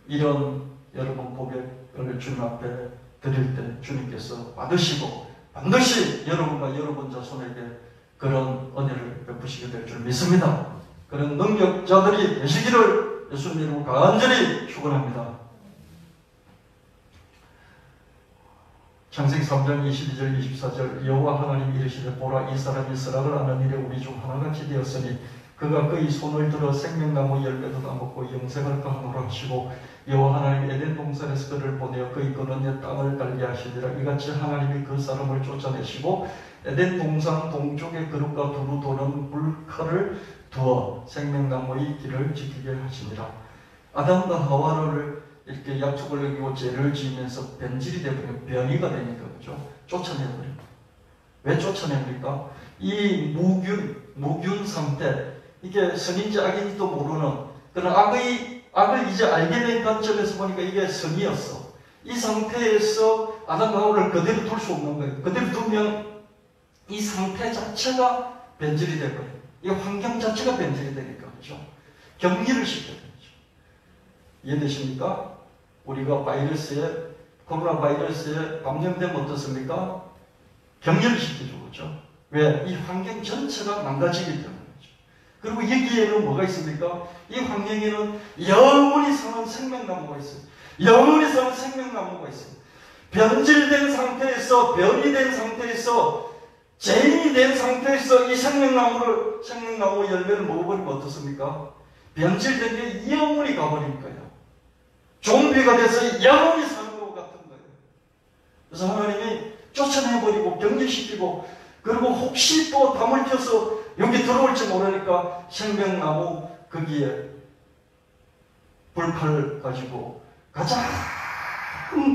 이런 여러분 고백을 주님 앞에 드릴 때 주님께서 받으시고 반드시 여러분과 여러분 자손에게 그런 은혜를 베푸시게 될 줄 믿습니다. 그런 능력자들이 되시기를 예수님 이름으로 간절히 축원합니다. 창세기 3장 22절 24절 여호와 하나님이 이르시되 보라 이 사람이 선악을 아는 일에 우리 중 하나같이 되었으니 그가 그의 손을 들어 생명나무 열매도 따먹고 영생을 거하노라 하시고 여호와 하나님이 에덴 동산에서 그를 보내어 그의 거느의 땅을 갈게 하시니라. 이같이 하나님이 그 사람을 쫓아내시고 에덴 동산 동쪽에 그릇과 두루 도는 불칼을 두어 생명나무의 길을 지키게 하시니라. 아담과 하와를 이렇게 약속을 어기고 죄를 지으면서 변질이 되버리면 변이가 되니까 그죠? 쫓아내버립니다. 왜 쫓아냅니까? 이 무균 상태, 이게 선인지 악인지도 모르는 그런 악을 이제 알게 된 관점에서 보니까 이게 선이었어. 이 상태에서 아담과 하와를 그대로 둘 수 없는 거예요. 그대로 두면 이 상태 자체가 변질이 되거든요. 이 환경 자체가 변질이 되니까 그렇죠. 격리를 시켜야 되죠. 이해되십니까? 우리가 코로나 바이러스에 감염되면 어떻습니까? 격리를 시키죠. 그렇죠. 왜? 이 환경 전체가 망가지기 때문이죠. 그리고 여기에는 뭐가 있습니까? 이 환경에는 영원히 사는 생명나무가 있어요. 영원히 사는 생명나무가 있어요. 변질된 상태에서, 변이 된 상태에서, 죄인이 된 상태에서 이 생명나무 열매를 먹어버리면 어떻습니까? 변질된 게 영원히 가버릴 거예요. 좀비가 돼서 영원히 사는 것 같은 거예요. 그래서 하나님이 쫓아내버리고 격리시키고 그리고 혹시 또 담을 켜서 여기 들어올지 모르니까 생명나무 거기에 불칼 가지고 가장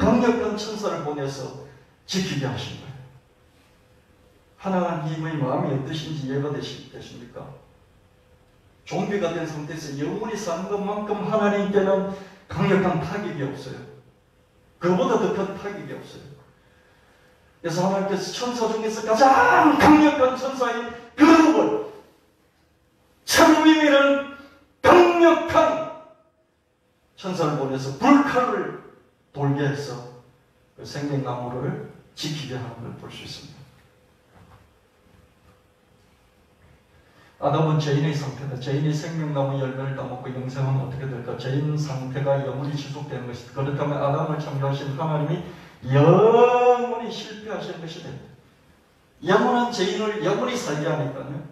강력한 천사를 보내서 지키게 하신 거예요. 하나님의 마음이 어떠신지 이해가 되십니까? 좀비가 된 상태에서 영원히 사는 것만큼 하나님께는 강력한 타격이 없어요. 그보다 더 큰 타격이 없어요. 그래서 하나님께서 천사 중에서 가장 강력한 천사인 그룹을 체루빔이라는 강력한 천사를 보내서 불칼을 돌게 해서 그 생명나무를 지키게 하는 걸 볼 수 있습니다. 아담은 죄인의 상태다. 죄인이 생명나무 열매를 따먹고 영생은 어떻게 될까? 죄인 상태가 영원히 지속되는 것이다. 그렇다면 아담을 창조하신 하나님이 영원히 실패하시는 것이 됩니다. 영원한 죄인을 영원히 살게 하니까요.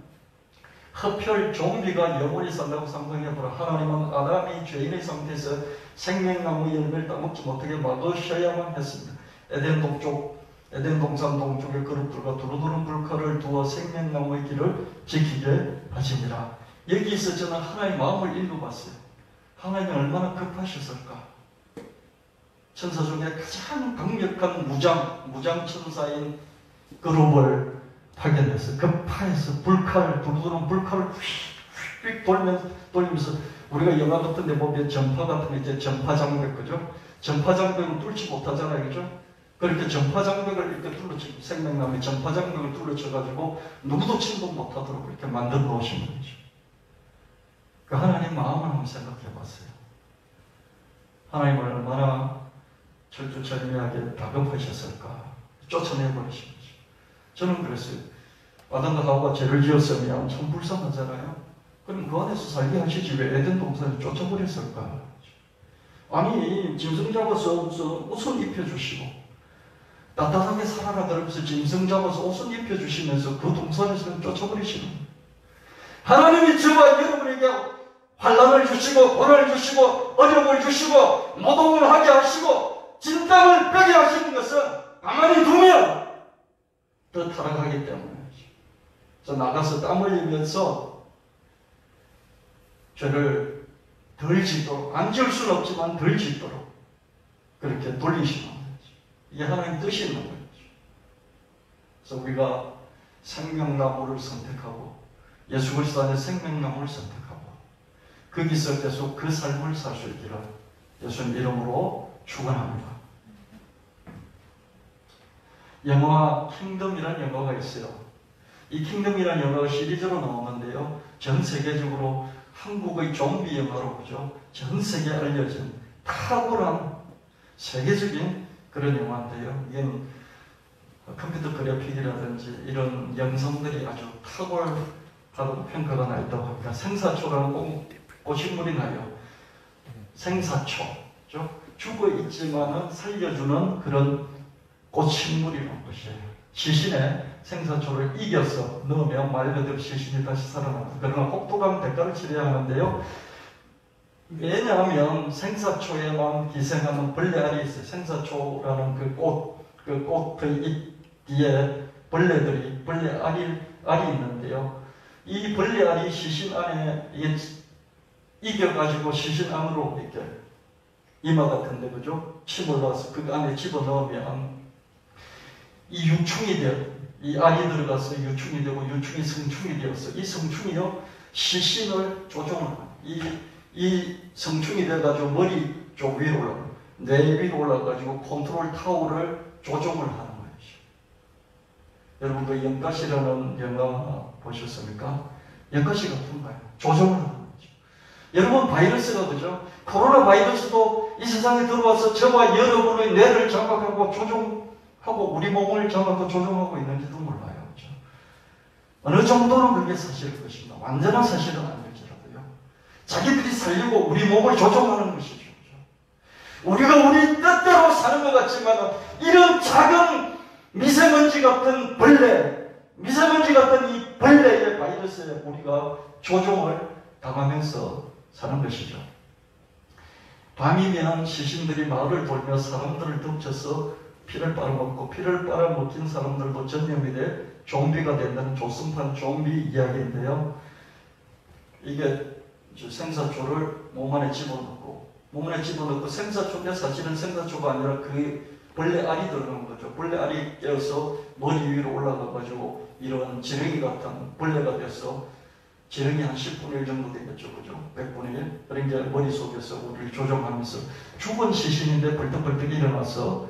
흡혈 좀비가 영원히 산다고 상상해보라. 하나님은 아담이 죄인의 상태에서 생명나무 열매를 따먹지 못하게 막으셔야만 했습니다. 에덴 동산 동쪽에 그룹들과 두루두른 불칼을 두어 생명나무의 길을 지키게 하시니라. 여기서 저는 하나님의 마음을 읽어봤어요. 하나님이 얼마나 급하셨을까? 천사 중에 가장 강력한 무장 천사인 그룹을 파견해서 급파해서 두루두른 불칼을 휙휙 돌리면서 우리가 영화 같은 데 보면 전파 같은 게 이제 전파장벽, 그죠? 전파장벽은 뚫지 못하잖아요, 그죠? 그렇게 전파장벽을 이렇게 둘러치고 생명나무의 전파장벽을 둘러쳐가지고 누구도 침범 못하도록 그렇게 만들어 놓으신 거죠. 그 하나님 마음을 한번 생각해 봤어요. 하나님을 얼마나 철두철미하게 다급하셨을까? 쫓아내버리신 거죠. 저는 그랬어요. 아담과 하와가 죄를 지었으면 참 불쌍하잖아요. 그럼 그 안에서 살게 하시지 왜 에덴 동산에 쫓아버렸을까? 아니 짐승 잡아서 옷을 입혀주시고 따뜻하게 살아라 그러면서 짐승 잡아서 옷을 입혀주시면서 그 동산에서 쫓아버리시는 거예요. 하나님이 저와 여러분에게 환난을 주시고 고난을 주시고 어려움을 주시고 노동을 하게 하시고 진땀을 빼게 하시는 것은 가만히 두면 더 타락하기 때문이죠. 그래서 나가서 땀 흘리면서 죄를 덜 짓도록, 안 지을 수는 없지만 덜 짓도록 그렇게 돌리시는 거죠. 이게 하나님 뜻이 있는 거죠. 그래서 우리가 생명나무를 선택하고 예수 그리스도 안에 생명나무를 선택하고 거기서 계속 그 삶을 살 수 있기를 예수님 이름으로 축원합니다. 영화 킹덤이라는 영화가 있어요. 이 킹덤이라는 영화가 시리즈로 나오는데요. 전 세계적으로 한국의 좀비 영화로 보죠. 전 세계에 알려진 탁월한 세계적인 그런 영화인데요. 이건 컴퓨터 그래픽이라든지 이런 영상들이 아주 탁월하다고 평가가 나 있다고 합니다. 생사초라는 꽃인물이 나요. 생사초죠. 죽어 있지만은 살려주는 그런 꽃식물이라는 것이에요. 시신에 생사초를 이겨서 넣으면 말 그대로 시신이 다시 살아납니다. 그러나 혹독한 대가를 치러야 하는데요. 왜냐하면 생사초에만 기생하는 벌레알이 있어요. 생사초라는 그 꽃의 잎 뒤에 벌레알이 있는데요. 이 벌레알이 시신 안에 이겨가지고 시신 안으로 이렇게 이마 같은데 그죠? 침을 넣어서 그 안에 집어넣으면 이 유충이 이 알이 들어가서 유충이 되고 유충이 성충이 되어서 이 성충이요 시신을 조종을 이 성충이 돼가지고 머리 쪽 위로 올라가 뇌 위로 올라가지고 컨트롤 타워를 조종을 하는 거예요. 여러분 그 영가시라는 영화 보셨습니까? 영가시 같은 거예요. 조종을 하는 거죠. 여러분 바이러스가 그죠? 코로나 바이러스도 이 세상에 들어와서 저와 여러분의 뇌를 장악하고 조종하고 우리 몸을 장악하고 조종하고 있는지도 몰라요. 그죠? 어느 정도는 그게 사실일 것입니다. 완전한 사실은 아닐지라도요. 자기들이 살려고 우리 몸을 조종하는 것이죠. 우리가 우리 뜻대로 사는 것 같지만 이런 작은 미세먼지 같은 미세먼지 같은 이 벌레의 바이러스에 우리가 조종을 당하면서 사는 것이죠. 밤이면 시신들이 마을을 돌며 사람들을 덮쳐서 피를 빨아먹고 피를 빨아먹힌 사람들도 전염이 돼 좀비가 된다는 조승판 좀비 이야기인데요. 이게 생사초를 몸 안에 집어넣고 생사초인데 사실은 생사초가 아니라 그 벌레알이 들어간 거죠. 벌레알이 깨어서 머리 위로 올라가가지고 이런 지렁이 같은 벌레가 돼서 지렁이 한 10분의 1 정도 되겠죠. 그죠? 100분의 1. 그러니까 머릿속에서 우리를 조종하면서 죽은 시신인데 벌떡벌떡 일어나서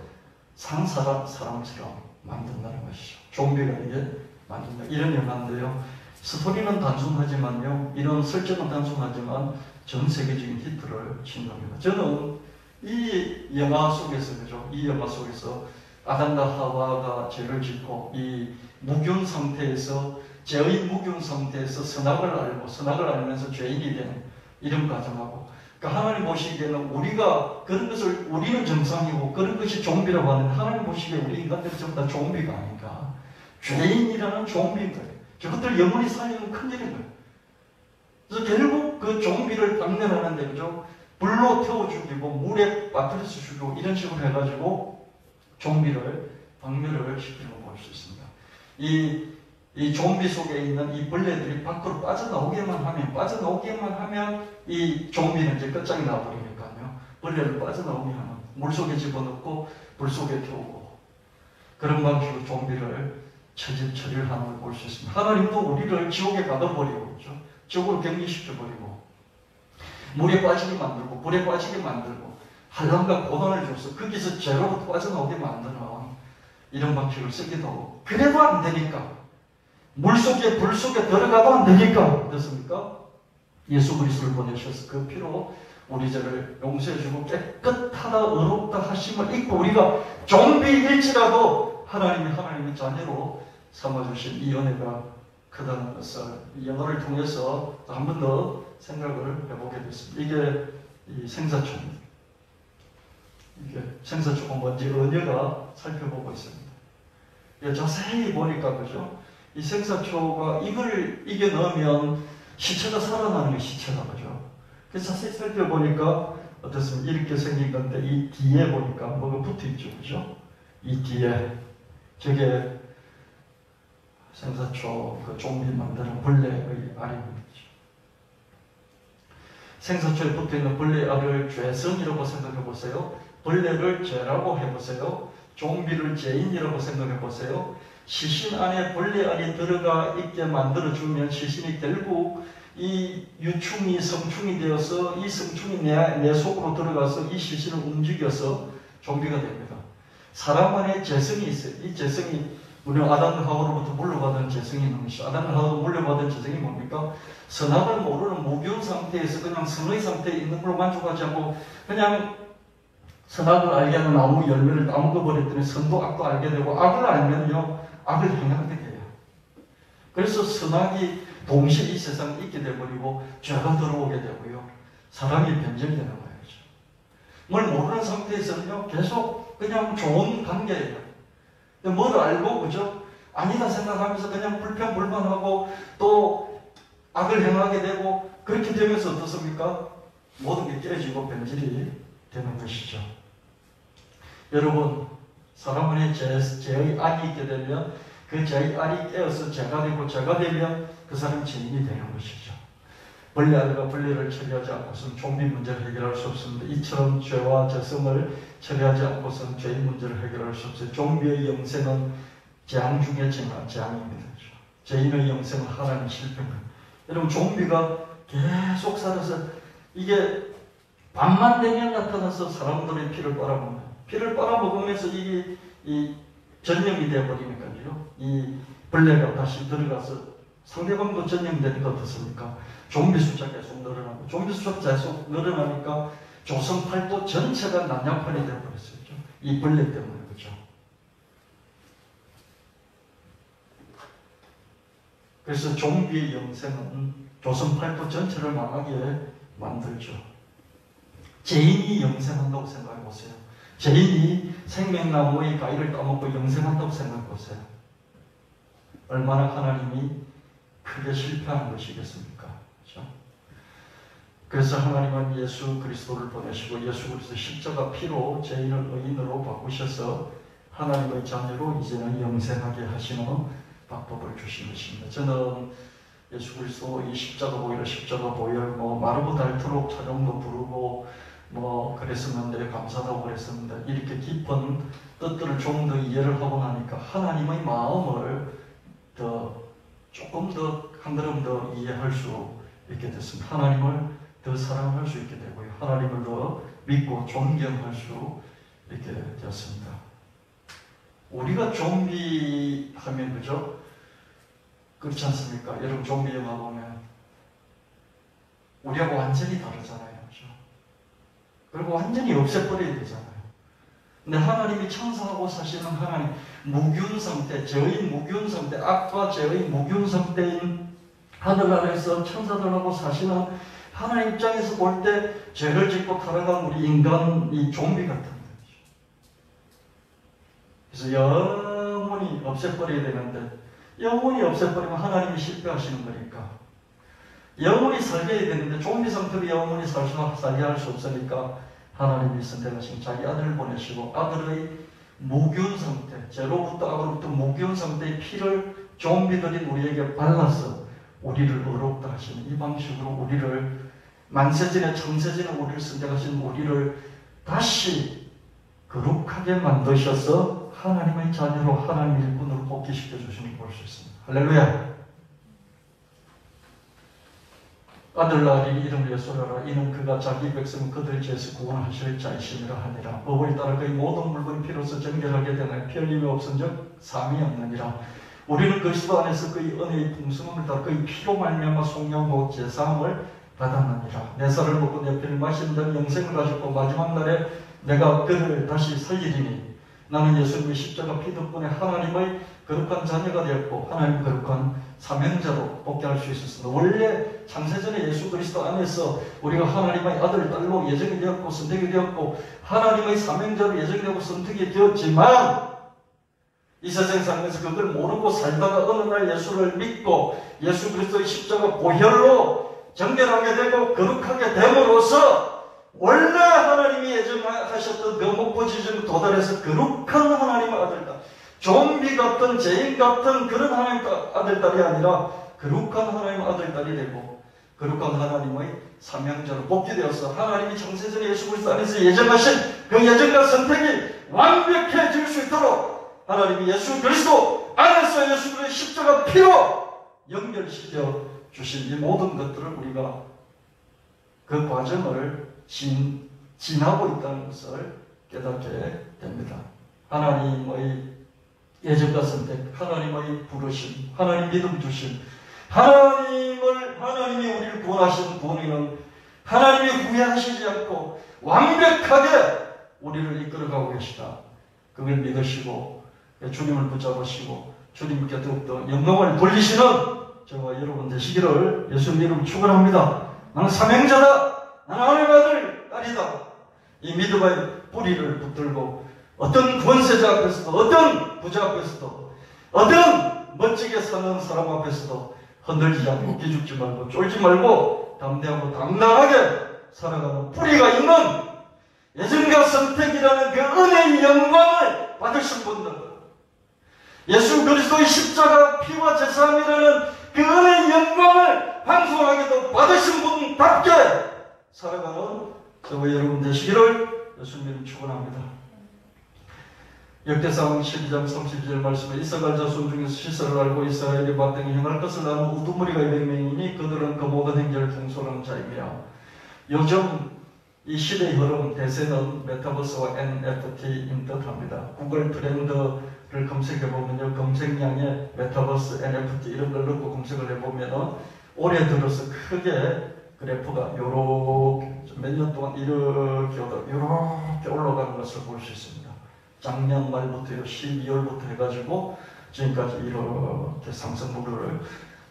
산 사람처럼 만든다는 것이죠. 좀비가 되게 만든다. 이런 영화인데요. 스토리는 단순하지만요. 이런 설정은 단순하지만 전 세계적인 히트를 친 겁니다. 저는 이 영화 속에서, 그죠? 이 영화 속에서 아담과 하와가 죄를 짓고 이 무균 상태에서 죄의 무균 상태에서 선악을 알면서 죄인이 되는 이런 과정하고, 그러니까 하나님 보시기에는 우리가 그런 것을 우리는 정상이고 그런 것이 좀비라고 하는데 하나님 보시기에 우리 인간들이 전부 다 좀비가 아닌가. 죄인이라는 좀비인 거예요. 저것들 영원히 살리는 큰일인 거예요. 그래서 결국 그 좀비를 박멸하는데, 그죠? 불로 태워 죽이고 물에 빠뜨려서 죽이고 이런 식으로 해가지고 좀비를 박멸을 시키려고 볼 수 있습니다. 이 좀비 속에 있는 이 벌레들이 밖으로 빠져나오기만 하면 이 좀비는 이제 끝장이 나버리니까요. 벌레를 빠져나오게 하면 물속에 집어넣고 불속에 태우고 그런 방식으로 좀비를 처리를 하는 걸 볼 수 있습니다. 하나님도 우리를 지옥에 가둬버리고, 그렇죠? 지옥으로 격리시켜버리고 물에 빠지게 만들고 불에 빠지게 만들고 한란과 고난을 줘서 거기서 죄로부터 빠져나오게 만드는 이런 방식을 쓰기도 하고, 그래도 안 되니까 물속에 불속에 들어가도 안 되니까 어떻습니까? 예수 그리스도를 보내셔서 그 피로 우리 죄를 용서해주고 깨끗하다 의롭다 하심을 잊고 우리가 좀비일지라도 하나님의 자녀로 삼아주신 이 은혜가 크다는 것을 이 영화를 통해서 한 번 더 생각을 해보게 됐습니다. 이게 이 생사초입니다. 이게 생사초가 뭔지 은혜가 살펴보고 있습니다. 자세히 보니까, 그죠? 이 생사초가 이걸 이게 넣으면 시체가 살아나는 게 시체가, 그죠? 그래서 자세히 살펴보니까 어떻습니까? 이렇게 생긴 건데 이 뒤에 보니까 뭐가 붙어 있죠, 그죠? 이 뒤에 저게 생사초 그 좀비 만드는 벌레의 알입니다. 생사초에 붙어있는 벌레 알을 죄성이라고 생각해보세요. 벌레를 죄라고 해보세요. 좀비를 죄인이라고 생각해보세요. 시신 안에 벌레알이 들어가 있게 만들어주면 시신이 결국 이 유충이 성충이 되어서 이 성충이 내 속으로 들어가서 이 시신을 움직여서 좀비가 됩니다. 사람 안에 재성이 있어요. 이 재성이 우리는 아담과 하와로부터 물려받은 재성이 있는 것이죠. 아담과 하와로 물려받은 재성이 뭡니까? 선악을 모르는 무기운 상태에서 그냥 선의 상태에 있는 걸로 만족하지 않고 그냥 선악을 알게 하는 나무 열매를 따먹어버렸더니 선도 악도 알게 되고 악을 알면요 악을 행하게 돼요. 그래서 선악이 동시에 이 세상에 있게 돼버리고 죄가 들어오게 되고요 사람이 변절되는 거예요. 뭘 모르는 상태에서는요 계속 그냥 좋은 관계예요. 뭘 알고 그죠? 아니다 생각하면서 그냥 불평불만하고 또 악을 행하게 되고 그렇게 되면서 어떻습니까? 모든 게 깨지고 변질이 되는 것이죠. 여러분 사람 안에 죄의 알이 있게 되면 그 죄의 알이 깨어서 죄가 되고 죄가 되면 그 사람이 죄인이 되는 것이죠. 벌레알과 벌레를 처리하지 않고서는 좀비 문제를 해결할 수 없습니다. 이처럼 죄와 죄성을 처리하지 않고서는 죄의 문제를 해결할 수 없어요. 좀비의 영생은 재앙 중에 재앙입니다. 죄인의 영생은 하나님의 실패입니다. 여러분 좀비가 계속 살아서 이게 밤만 되면 나타나서 사람들의 피를 빨아먹는 피를 빨아먹으면서 이게 이 전염이 되어버리니까요. 이 벌레가 다시 들어가서 상대방도 전염되니까 어떻습니까? 좀비 숫자 계속 늘어나고 좀비 숫자 계속 늘어나니까 조선 팔도 전체가 난장판이 되어버렸어요. 이 벌레 때문에 그죠? 그래서 좀비의 영생은 조선 팔도 전체를 망하게 만들죠. 죄인이 영생한다고 생각해 보세요. 죄인이 생명나무의 가위를 따먹고 영생한다고 생각해 보세요. 얼마나 하나님이 크게 실패하는 것이겠습니까? 그렇죠? 그래서 하나님은 예수 그리스도를 보내시고 예수 그리스도 십자가 피로 죄인을 의인으로 바꾸셔서 하나님의 자녀로 이제는 영생하게 하시는 방법을 주신 것입니다. 저는 예수 그리스도 이 십자가 보혈 마르고 닳도록 찬양도 부르고 그랬었는데 감사하다고 그랬었는데 이렇게 깊은 뜻들을 좀 더 이해를 하고 나니까 하나님의 마음을 조금 더 한 걸음 더 이해할 수 있게 됐습니다. 하나님을 더 사랑할 수 있게 되고요. 하나님을 더 믿고 존경할 수 있게 되었습니다. 우리가 좀비 하면 그죠? 그렇지 않습니까? 여러분 좀비 영화 보면 우리하고 완전히 다르잖아요. 그죠? 그리고 완전히 없애버려야 되잖아요. 근데 하나님이 천사하고 사시는 하나님, 무균 상태, 죄의 무균 상태, 악과 죄의 무균 상태인 하늘나라에서 천사들하고 사시는 하나님 입장에서 볼 때 죄를 짓고 타락한 우리 인간이 좀비 같은 거죠. 그래서 영원히 없애버려야 되는데 영원히 없애버리면 하나님이 실패하시는 거니까 영원히 살게 해야 되는데 좀비 상태로 영원히 살게 할 수 없으니까 하나님이 선택하신 자기 아들을 보내시고 아들의 무균 상태, 죄로부터 악으로부터 무균 상태의 피를 좀비들인 우리에게 발라서 우리를 의롭다 하시는 이 방식으로 우리를 만세전에 창세전에 우리를 선택하신 우리를 다시 거룩하게 만드셔서 하나님의 자녀로 하나님의 일꾼으로 복귀시켜 주시는 걸 볼 수 있습니다. 할렐루야. 아들나리 이름 예수라라. 이는 그가 자기 백성은 그들 죄에서 구원하실 자이심이라 하니라. 법을 따라 그의 모든 물건이 피로서 정결하게 되나 피 흘림이 없은즉 사함이 없느니라. 우리는 그리스도 안에서 그의 은혜의 풍성함을 따라 그의 피로 말미암아 속량하고 제사함을 받았느니라. 내 살을 먹고 내 피를 마시는 자는 영생을 가졌고 마지막 날에 내가 그를 다시 살리리니 나는 예수님의 십자가 피 덕분에 하나님의 거룩한 자녀가 되었고 하나님 거룩한 사명자로 복귀할 수 있었습니다. 원래 창세전에 예수 그리스도 안에서 우리가 하나님의 아들, 딸로 예정이 되었고 선택이 되었고 하나님의 사명자로 예정이 되고 선택이 되었지만 이 세상 살면서 그걸 모르고 살다가 어느 날 예수를 믿고 예수 그리스도의 십자가 보혈로 정결하게 되고 거룩하게 됨으로써 원래 하나님이 예정하셨던 그 목표 지점에 도달해서 거룩한 하나님의 아들딸, 좀비 같은 죄인 같은 그런 하나님의 아들딸이 아니라 거룩한 하나님의 아들딸이 되고 거룩한 하나님의 사명자로 복귀되어서 하나님이 창세전에 예수 그리스도 안에서 예정하신 그 예정과 선택이 완벽해질 수 있도록 하나님이 예수 그리스도 안에서 예수 그리스도의 십자가 피로 연결시켜 주신 이 모든 것들을 우리가 그 과정을 지나고 있다는 것을 깨닫게 됩니다. 하나님의 예정과 선택, 하나님의 부르심, 하나님 믿음 주심, 하나님이 우리를 구원하신 구원이는 하나님이 후회하시지 않고 완벽하게 우리를 이끌어가고 계시다. 그걸 믿으시고 주님을 붙잡으시고 주님께 더욱더 영광을 돌리시는 저와 여러분 되시기를 예수님 이름 축원합니다. 나는 사명자다. 나는 하나님의 아들, 딸이다. 이 믿음의 뿌리를 붙들고 어떤 권세자 앞에서도, 어떤 부자 앞에서도, 어떤 멋지게 사는 사람 앞에서도 흔들리지 않고 기죽지 말고 쫄지 말고 담대하고 당당하게 살아가는 뿌리가 있는 예정과 선택이라는 그 은혜의 영광을 받으신 분들, 예수 그리스도의 십자가 피와 제사함이라는 그 은혜의 영광을 방송하게도 받으신 분답게 살아가는 저와 여러분 되시기를 예수님 축원합니다. 역대상 12장 32절 말씀에 이스라엘 자손 중에서 시설을 알고 이스라엘의 마땅히 행할 것을 아는 우두머리가 200명이니 그들은 그 모든 행절을 통솔하는 자이며, 요즘 이 시대의 흐름 대세는 메타버스와 NFT인 듯합니다. 구글 트렌드를 검색해보면요, 검색량에 메타버스, NFT 이런 걸 넣고 검색을 해보면 올해 들어서 크게 그래프가 요렇게 몇 년 동안 이렇게 올라가는 것을 볼 수 있습니다. 작년 말부터 12월부터 해가지고 지금까지 이렇게 상승물을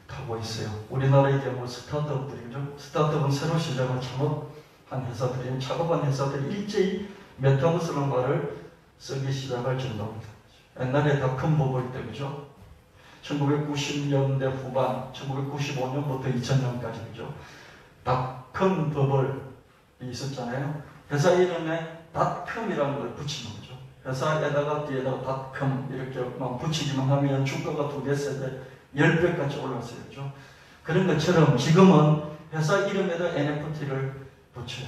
타고 있어요. 우리나라의 경우 스타트업들이죠. 스타트업은 새로 시작을 창업한 회사들이, 작업한 회사들이 일제히 메타버스라는 말을 쓰기 시작할 정도입니다. 옛날에 닷컴 버블 때, 그죠? 1990년대 후반, 1995년부터 2000년까지, 그죠? 닷컴 버블이 있었잖아요. 회사 이름에 닷컴이라는 걸 붙이는 거죠. 회사에다가 뒤에다가 닷컴 이렇게 막 붙이기만 하면 주가가 2배, 3배, 10배까지 올랐어요. 그죠? 그런 것처럼 지금은 회사 이름에다 NFT를 붙여요.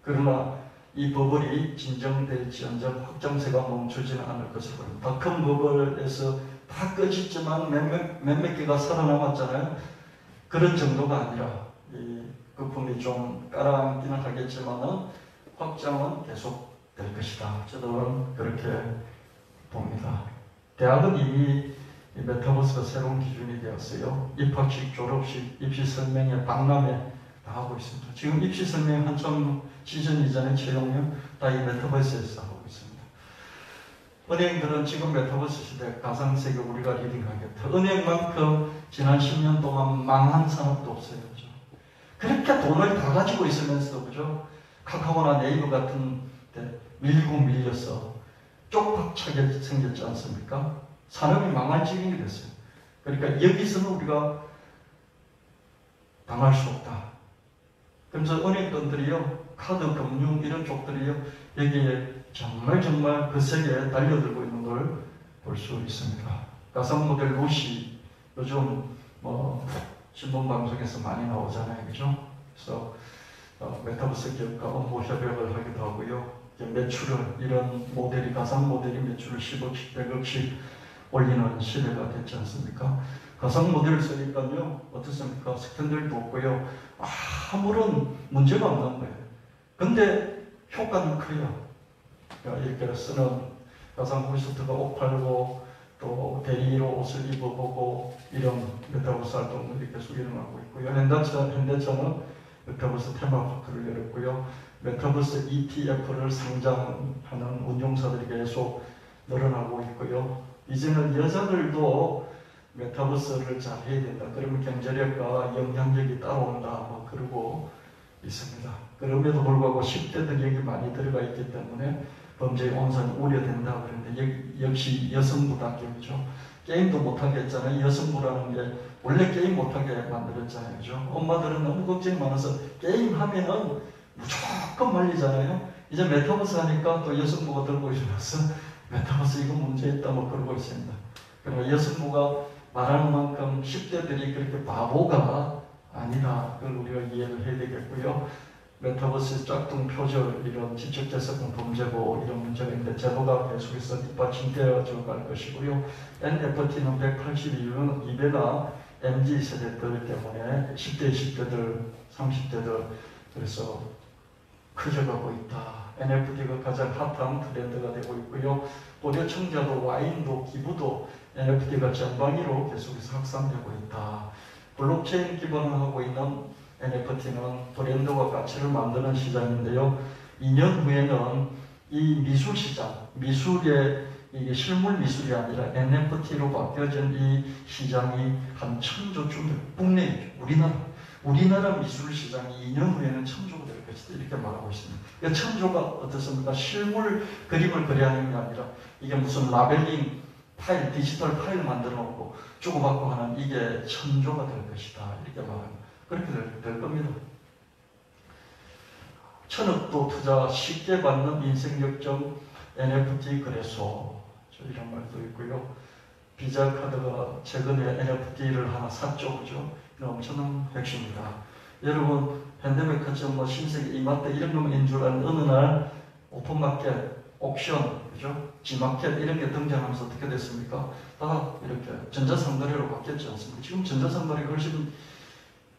그러나 이 버블이 진정될지언정 확장세가 멈추지는 않을 것을 보입니다. 닷컴 버블에서 다 꺼졌지만 몇몇 개가 살아남았잖아요. 그런 정도가 아니라 이 거품이 좀 깔아앉기는 하겠지만은 확장은 계속 될 것이다. 저는 그렇게 봅니다. 대학은 이미 메타버스가 새로운 기준이 되었어요. 입학식, 졸업식, 입시 설명회, 박람회 다 하고 있습니다. 지금 입시 설명 한참 시즌 이전에 채용료 다 이 메타버스에서 하고 있습니다. 은행들은 지금 메타버스 시대 가상세계 우리가 리딩하겠다. 은행만큼 지난 10년 동안 망한 산업도 없어요. 그죠? 그렇게 돈을 다 가지고 있으면서도, 그죠? 카카오나 네이버 같은 데 밀고 밀려서 쪽박차게 생겼지 않습니까? 산업이 망할 지경이 됐어요. 그러니까 여기서는 우리가 당할 수 없다. 그래서 은행권들이요, 카드 금융 이런 쪽들이요, 여기에 정말 그 세계에 달려들고 있는 걸 볼 수 있습니다. 가상모델 루시 요즘 신문방송에서 많이 나오잖아요. 그죠? 그래서 메타버스 기업과 업무 협약을 하기도 하고요. 매출을, 이런 모델이, 가상 모델이 매출을 10억씩, 100억씩 올리는 시대가 됐지 않습니까? 가상 모델을 쓰니까요, 어떻습니까? 스캔들도 없고요. 아무런 문제가 없는 거예요. 근데 효과는 커요. 이렇게 쓰는 가상 콘서트가 옷 팔고 또 대리로 옷을 입어보고 이런 메타버스 활동들이 계속 일어나고 있고요. 현대차는 메타버스 테마파크를 열었고요. 메타버스 ETF를 상장하는 운용사들이 계속 늘어나고 있고요. 이제는 여자들도 메타버스를 잘 해야 된다. 그러면 경제력과 영향력이 따라온다. 그러고 있습니다. 그럼에도 불구하고 10대들이 여기 많이 들어가 있기 때문에 범죄의 온상이 우려된다. 그런데 역시 여성부답게, 그죠? 게임도 못하게 했잖아요. 여성부라는 게 원래 게임 못하게 만들었잖아요. 그죠? 엄마들은 너무 걱정이 많아서 게임하면은 무조건 말리잖아요. 이제 메타버스 하니까 또 여성부가 들고 있어서 메타버스 이거 문제 있다 그러고 있습니다. 그러나 여성부가 말하는 만큼 10대들이 그렇게 바보가 아니다. 그걸 우리가 이해를 해야 되겠고요. 메타버스 짝퉁 표절 이런 지적재산 범죄고 이런 문제가 있는데 제도가 계속해서 뒷받침되어져 갈 것이고요. NFT는 182는 2배나 MZ 세대들 때문에 10대, 20대들, 30대들 그래서 커져가고 있다. NFT가 가장 핫한 트렌드가 되고 있고요. 고려 청자도 와인도 기부도 NFT가 전방위로 계속해서 확산되고 있다. 블록체인 기반을 하고 있는 NFT는 브랜드와 가치를 만드는 시장인데요. 2년 후에는 이 미술 시장, 미술의 이게 실물 미술이 아니라 NFT로 바뀌어진 이 시장이 한 1000조쯤 국내 우리나라 미술 시장이 2년 후에는 1000조가 될 것이다 이렇게 말하고 있습니다. 1000조가 어떻습니까? 실물 그림을 그려야 하는 게 아니라 이게 무슨 라벨링 파일, 디지털 파일 만들어 놓고 주고받고 하는 이게 1000조가 될 것이다 이렇게 말합니다. 그렇게 될 겁니다. 1000억도 투자 쉽게 받는 인생역정 NFT 거래소 이런 말도 있고요. 비자카드가 최근에 NFT를 하나 샀죠. 그죠? 이건 엄청난 핵심이다. 여러분 현대백화점 뭐 신세계 이마트 이런 거인 줄 아는 어느 날 오픈마켓, 옥션, 그죠? 지마켓 이런 게 등장하면서 어떻게 됐습니까? 다 이렇게 전자상거래로 바뀌었지 않습니까? 지금 전자상거래가 훨씬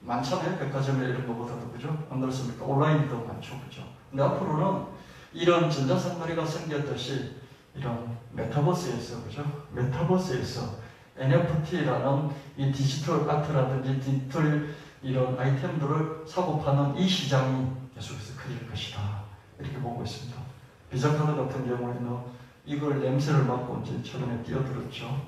많잖아요. 백화점에 이런 거보다도 그죠? 안 그렇습니까? 온라인이 더 많죠. 그죠? 근데 앞으로는 이런 전자상거래가 생겼듯이 이런 메타버스에서 그죠? 메타버스에서 NFT라는 이 디지털 아트라든지 디지털 이런 아이템들을 사고 파는 이 시장이 계속해서 커질 것이다. 이렇게 보고 있습니다. 비자카드 같은 경우에는 이걸 냄새를 맡고 이제 최근에 뛰어들었죠.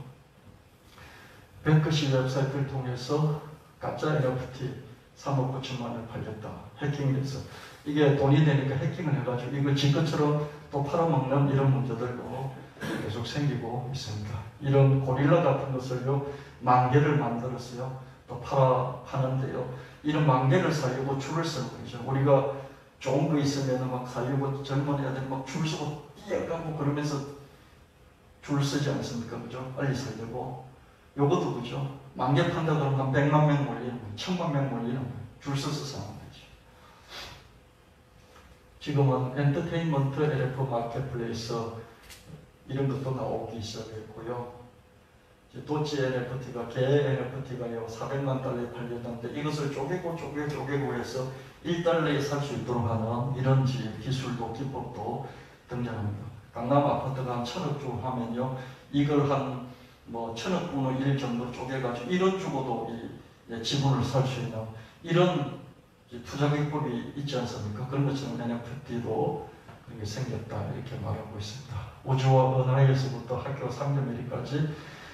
뱅크시 웹사이트를 통해서 가짜 NFT 3억 9천만 원을 팔렸다. 해킹돼서. 이게 돈이 되니까 해킹을 해가지고 이걸 지 것처럼 또 팔아먹는 이런 문제들도 계속 생기고 있습니다. 이런 고릴라 같은 것을요, 만개를 만들었어요. 또 파는데요. 이런 만개를 사려고 줄을 서는 거죠. 우리가 좋은 거 있으면 막 사려고 젊은 애들 막 줄 서고 뛰어가고 그러면서 줄 서지 않습니까? 그죠? 빨리 살려고. 요것도 그죠? 만개 판다 그러면 한 100만 명 몰리는 거예요. 1000만 명 몰리는 거예요. 줄 서서 사는 거죠. 지금은 엔터테인먼트 LF 마켓플레이스 이런 것도 나오기 시작했고요. 도치 NFT가 개 NFT가요 400만 달러에 팔렸는데 이것을 쪼개고 해서 1달러에 살 수 있도록 하는 이런 기술도 기법도 등장합니다. 강남 아파트가 한 1000억 주 하면요 이걸 한 뭐 1000억 분의 1 정도 쪼개가지고 1원 주고도 이 지분을 살 수 있는 이런 투자 기법이 있지 않습니까? 그런 것처럼 NFT도 그게 생겼다 이렇게 말하고 있습니다. 우주와 은하에서부터 학교 3.1까지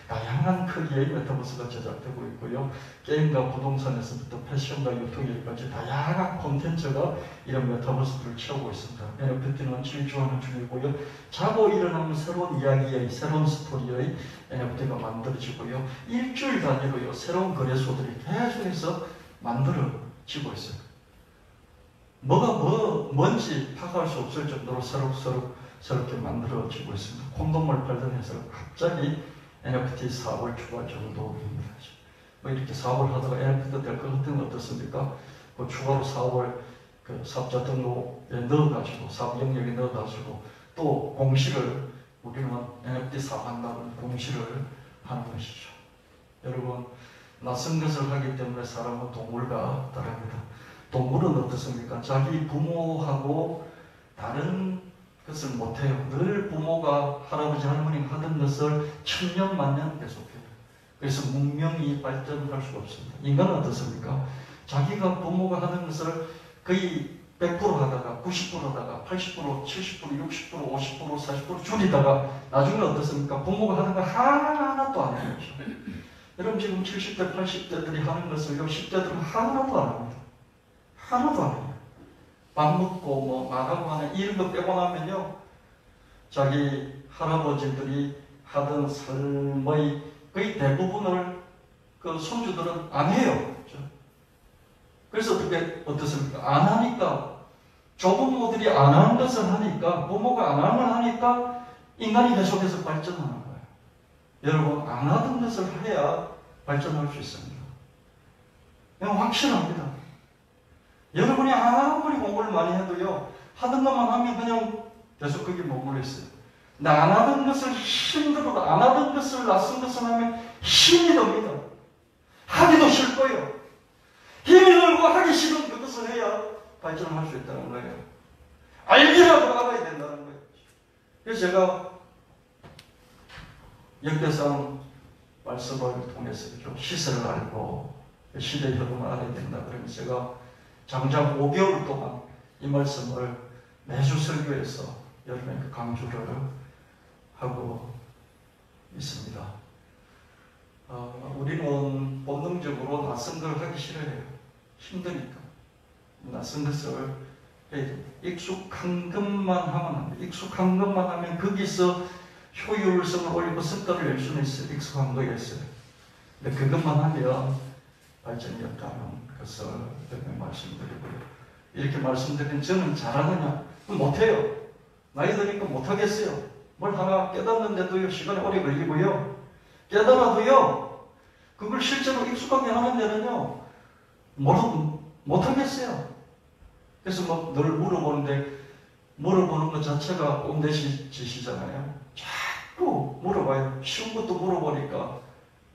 다양한 크기의 메타버스가 제작되고 있고요. 게임과 부동산에서부터 패션과 유통일까지 다양한 콘텐츠가 이런 메타버스를 채우고 있습니다. NFT는 질주하는 중이고요. 자고 일어나면 새로운 이야기의 새로운 스토리의 NFT가 만들어지고요. 일주일 단위로요. 새로운 거래소들이 계속해서 만들어지고 있어요. 뭐가 뭔지 파악할 수 없을 정도로 새롭게 만들어지고 있습니다. 콘돔을 팔던 회사가 갑자기 NFT 사업을 추가할 정도입니다. 뭐 이렇게 사업을 하다가 NFT 될 것 같은 건 어떻습니까? 그 추가로 사업을 그 사업자 등록에 넣어가지고 사업 영역에 넣어가지고 또 공시를 우리는 NFT 사업한다는 공시를 하는 것이죠. 여러분 낯선 것을 하기 때문에 사람은 동물과 다릅니다. 동물은 어떻습니까? 자기 부모하고 다른 것을 못해요. 늘 부모가 할아버지 할머니가 하던 것을 천년 만년 계속해요. 그래서 문명이 발전할 수가 없습니다. 인간은 어떻습니까? 자기가 부모가 하던 것을 거의 100% 하다가 90% 하다가 80%, 70%, 60%, 50%, 40% 줄이다가 나중에 어떻습니까? 부모가 하는 거 하나도 안 해요. 여러분 지금 70대, 80대들이 하는 것을요 10대들은 하나도 안 합니다. 하나도 안 해요. 밥 먹고 뭐 말하고 하는 이런 거 빼고 나면요 자기 할아버지들이 하던 삶의 거의 대부분을 그 손주들은 안 해요. 그렇죠? 그래서 어떻습니까? 안 하니까 조부모들이 안 하는 것을 하니까 부모가 안 하는 걸 하니까 인간이 계속해서 발전하는 거예요. 여러분 안 하던 것을 해야 발전할 수 있습니다. 그냥 확실합니다. 여러분이 아무리 공부를 많이 해도요, 하던 것만 하면 그냥 계속 거기 머물러 있어요. 근데 안 하던 것을 힘들어도, 안 하던 것을, 낯선 것을 하면 힘이 듭니다. 하기도 싫고요. 힘이 들고 하기 싫은 그것을 해야 발전할 수 있다는 거예요. 알기라도 알아야 된다는 거예요. 그래서 제가 역대상 말씀을 통해서 좀 시세를 알고 시대의 흐름을 알아야 된다. 그러면 제가 장장 5개월 동안 이 말씀을 매주 설교해서 여러분에게 강조를 하고 있습니다. 우리는 본능적으로 낯선 걸 하기 싫어해요. 힘드니까. 낯선 것을 해야 돼요. 익숙한 것만 하면 안 돼요. 익숙한 것만 하면 거기서 효율성을 올리고 성과를 낼 수는 있어요. 익숙한 거에 있어요. 근데 그것만 하면 발전이 없다는 것을 여러분께 말씀드리고요. 이렇게 말씀드리면 저는 잘하느냐? 못해요. 나이 드니까 못하겠어요. 뭘 하나 깨닫는데도요, 시간이 오래 걸리고요. 깨달아도요, 그걸 실제로 익숙하게 하는 데는요, 못하겠어요. 그래서 뭐 늘 물어보는데, 물어보는 것 자체가 꼰대짓이잖아요. 자꾸 물어봐요. 쉬운 것도 물어보니까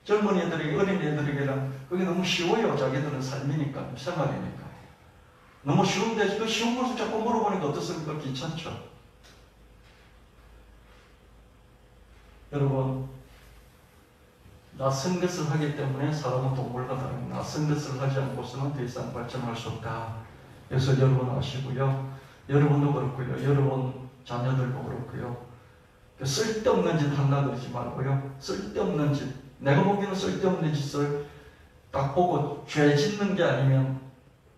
젊은 애들에게, 어린 애들에게는 그게 너무 쉬워요. 자기들은 삶이니까, 생활이니까. 너무 쉬운데 그 쉬운 것을 자꾸 물어보니까 어떻습니까? 귀찮죠. 여러분, 낯선 것을 하기 때문에 사람은 동물과 다른 낯선 것을 하지 않고서는 더 이상 발전할 수 없다. 그래서 여러분 아시고요. 여러분도 그렇고요. 여러분 자녀들도 그렇고요. 쓸데없는 짓 한다 그러지 말고요. 쓸데없는 짓, 내가 보기에는 쓸데없는 짓을 딱 보고 죄 짓는 게 아니면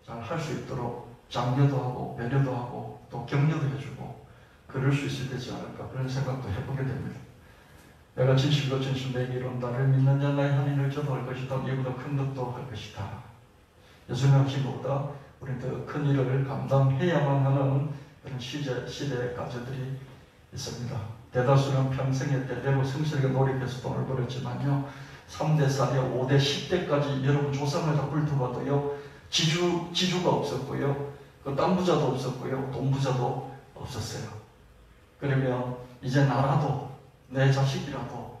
잘 할 수 있도록 장려도 하고 배려도 하고 또 격려도 해주고 그럴 수 있어야 되지 않을까 그런 생각도 해보게 됩니다. 내가 진실로 진실 내게 이룬다를 믿는 자 나의 한인을 저도 할 것이다. 이보다 큰 것도 할 것이다. 예수님 하심보다 우리는 더 큰 일을 감당해야만 하는 그런 시대의 가정들이 있습니다. 대다수는 평생에 때대로 성실하게 노력해서 돈을 벌었지만요. 3대, 4대, 5대, 10대까지 여러분 조상을 다 훑어봐도요. 지주가 없었고요. 그 땅 부자도 없었고요. 돈 부자도 없었어요. 그러면 이제 나라도 내 자식이라도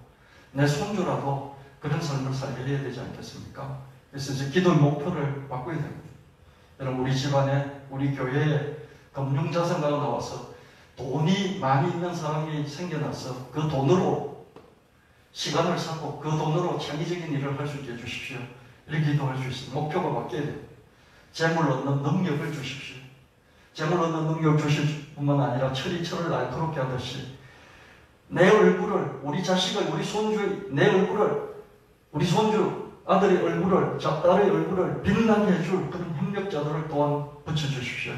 내 손주라도 그런 삶을 살게 해야 되지 않겠습니까? 그래서 이제 기도의 목표를 바꿔야 됩니다. 여러분 우리 집안에 우리 교회에 금융자산가가 나와서 돈이 많이 있는 사람이 생겨나서 그 돈으로 시간을 사고 그 돈으로 창의적인 일을 할 수 있게 해주십시오. 이렇게 기도할 수 있습니다. 목표가 바뀌어야 돼요. 재물 얻는 능력을 주십시오. 재물 얻는 능력을 주실 뿐만 아니라 철이 철을 날카롭게 하듯이 내 얼굴을, 우리 자식을, 우리 손주의 내 얼굴을, 우리 손주, 아들의 얼굴을, 딸의 얼굴을 빛나게 해줄 그런 협력자들을 또한 붙여주십시오.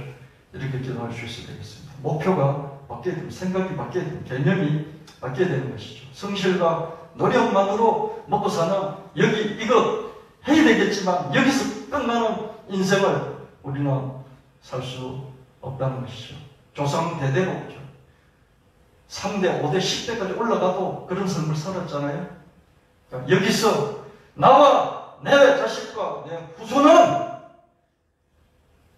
이렇게 기도할 수 있어야 되겠습니다. 목표가 바뀌어야 됩니다. 생각이 바뀌어야 됩니다. 개념이 바뀌어야 되는 것이죠. 성실과 노력만으로 먹고 사는 이거 해야 되겠지만 여기서 끝나는 인생을 우리는 살 수 없다는 것이죠. 조상 대대로 3대, 5대, 10대까지 올라가도 그런 삶을 살았잖아요. 그러니까 여기서 나와 내 자식과 내 후손은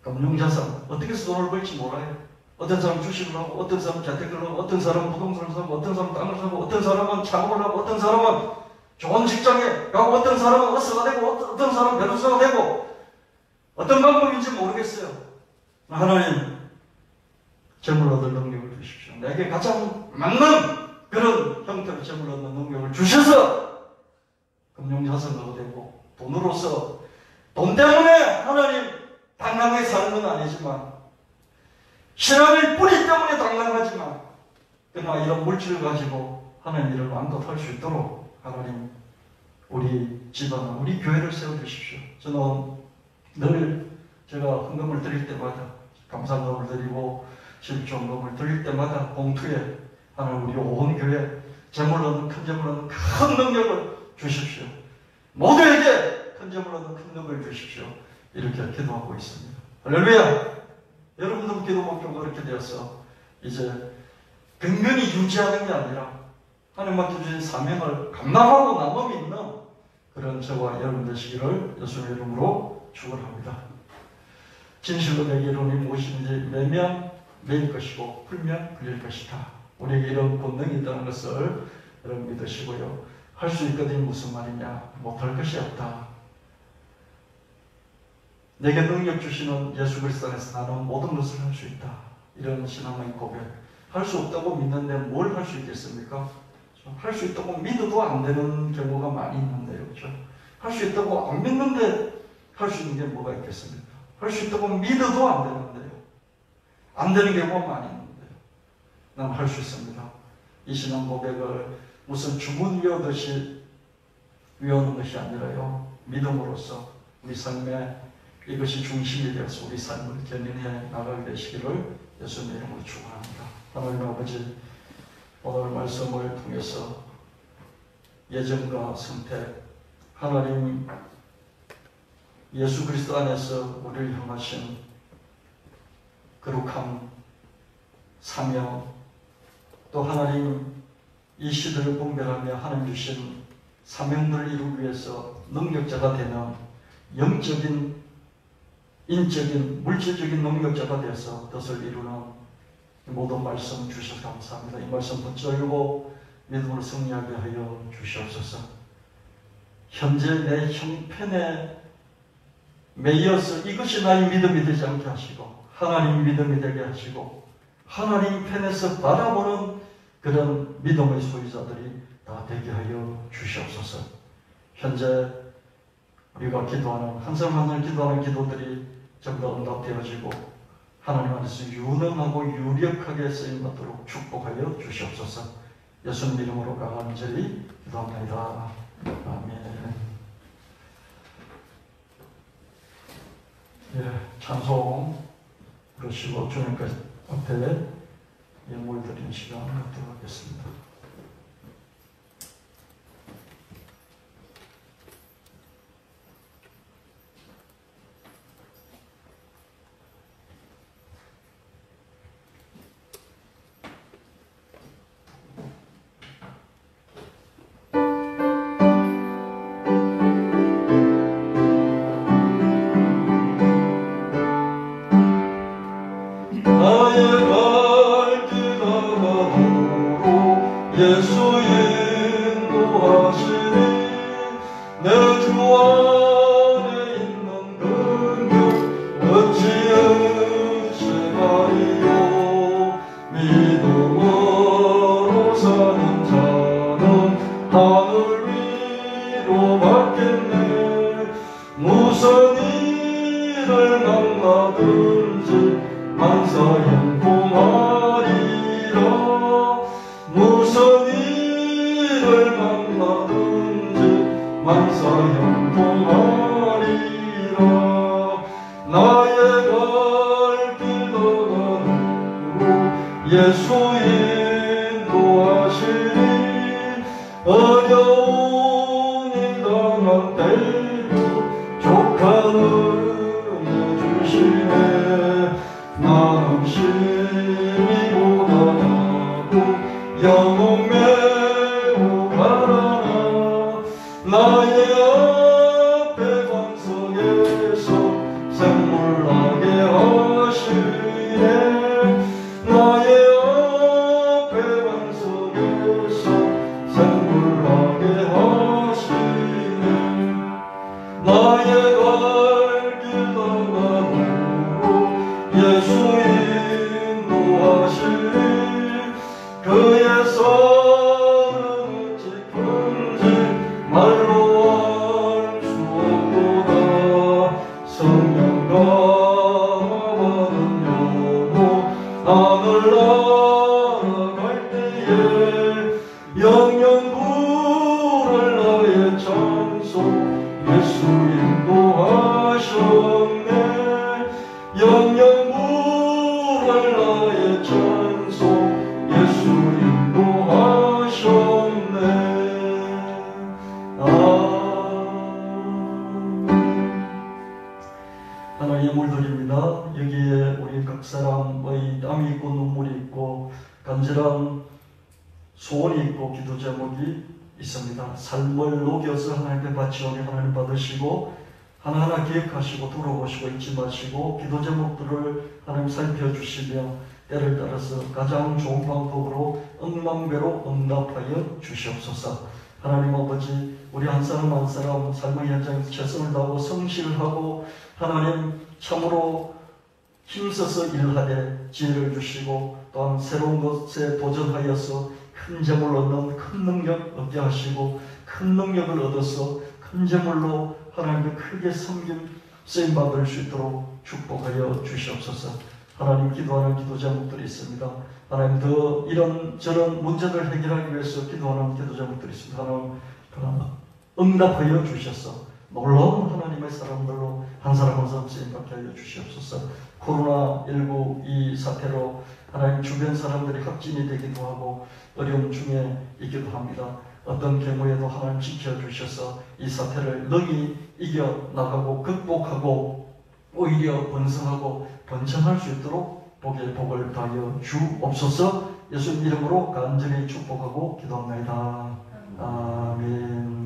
금융자산, 어떻게 해서 돈을 벌지 몰라요. 어떤 사람은 주식을 하고, 어떤 사람은 재테크를 하고, 어떤 사람은 부동산을 사고, 어떤 사람은 땅을 사고, 어떤 사람은 작업을 하고, 어떤 사람은 좋은 직장에 가고, 어떤 사람은 의사가 되고, 어떤 사람은 변호사가 되고, 어떤 방법인지 모르겠어요. 하나님, 재물 얻을 능력을 주십시오. 내게 가장 맞는 그런 형태로 재물 얻는 능력을 주셔서 금융자산가가 되고 돈으로서 돈 때문에 하나님 당당하게 사는 건 아니지만 신앙의 뿌리 때문에 당당하지만 그러나 이런 물질을 가지고 하나님 일을 완독할 수 있도록 하나님 우리 집안과 우리 교회를 세워주십시오. 저는 늘 제가 헌금을 드릴 때마다 감사금을 드리고 실종금을 드릴 때마다 봉투에 하나님 우리 온 교회 재물 얻는 큰 재물 얻는 큰 능력을 주십시오. 모두에게 큰 재물 얻는 큰 능력을 주십시오. 이렇게 기도하고 있습니다. 할렐루야! 여러분들 기도 목표가 그렇게 되어서 이제 근근히 유지하는 게 아니라 하나님 맡겨주신 사명을 감당하고 남음이 있는 그런 저와 여러분 되시기를 예수님의 이름으로 축원합니다. 진실로 내게 이르노니 무엇인지 매면 매일 것이고 풀면 풀릴 것이다. 우리에게 이런 권능이 있다는 것을 여러분 믿으시고요. 할 수 있거든 무슨 말이냐? 못할 것이 없다. 내게 능력 주시는 예수 그리스도 안에서 나는 모든 것을 할 수 있다. 이런 신앙의 고백. 할 수 없다고 믿는데 뭘 할 수 있겠습니까? 할 수 있다고 믿어도 안 되는 경우가 많이 있는데요. 그렇죠? 할 수 있다고 안 믿는데 할 수 있는 게 뭐가 있겠습니까? 할 수 있다고 믿어도 안 되는데요. 안 되는 경우가 많이 있는데요. 난 할 수 있습니다. 이 신앙 고백을 무슨 주문 외우듯이 외우는 것이 아니라요. 믿음으로써 우리 삶에 이것이 중심이 되어서 우리 삶을 견인해 나가게 되시기를 예수님의 이름으로 축원합니다. 하나님 아버지, 오늘 말씀을 통해서 예정과 선택, 하나님 예수 그리스도 안에서 우리를 향하신 거룩함, 사명, 또 하나님 이 시대를 분별하며 하나님 주신 사명들을 이루기 위해서 능력자가 되는 영적인, 인적인, 물질적인 능력자가 되어서 뜻을 이루는 모든 말씀 주셔서 감사합니다. 이 말씀 붙들고 믿음으로 승리하게 하여 주시옵소서. 현재 내 형편에 매여서 이것이 나의 믿음이 되지 않게 하시고 하나님 믿음이 되게 하시고 하나님 편에서 바라보는 그런 믿음의 소유자들이 다 되게 하여 주시옵소서. 현재 우리가 기도하는 한 사람 한 사람 기도하는 기도들이 전부 다 응답되어지고 하나님 안에서 유능하고 유력하게 쓰임받도록 축복하여 주시옵소서. 예수님 이름으로 간절히 기도합니다. 아멘. 찬송 그러시고 주님 앞에 예물 드리는 시간 갖도록 하겠습니다. 삶을 녹여서 하나님께 바치오니 하나님 받으시고 하나하나 기억하시고 돌아보시고 잊지 마시고 기도 제목들을 하나님 살펴주시며 때를 따라서 가장 좋은 방법으로 응망배로 응답하여 주시옵소서. 하나님 아버지, 우리 한 사람 한 사람 삶의 현장에서 최선을 다하고 성실을 하고 하나님 참으로 힘써서 일하되 지혜를 주시고 또한 새로운 것에 도전하여서 큰 재물을 얻는 큰 능력 얻게 하시고 큰 능력을 얻어서 큰 재물로 하나님께 크게 섬김 쓰임받을 수 있도록 축복하여 주시옵소서. 하나님, 기도하는 기도 제목들이 있습니다. 하나님, 더 이런 저런 문제들 해결하기 위해서 기도하는 기도 제목들이 있습니다. 하나님, 응답하여 주셔서 놀라운 하나님의 사람들로 한 사람 한 사람 쓰임받게 하여 주시옵소서. 코로나19 이 사태로 하나님 주변 사람들이 확진이 되기도 하고 어려움 중에 있기도 합니다. 어떤 경우에도 하나님 지켜주셔서 이 사태를 능히 이겨나가고 극복하고 오히려 번성하고 번창할 수 있도록 복의 복을 다하여 주옵소서. 예수님 이름으로 간절히 축복하고 기도합니다. 아멘.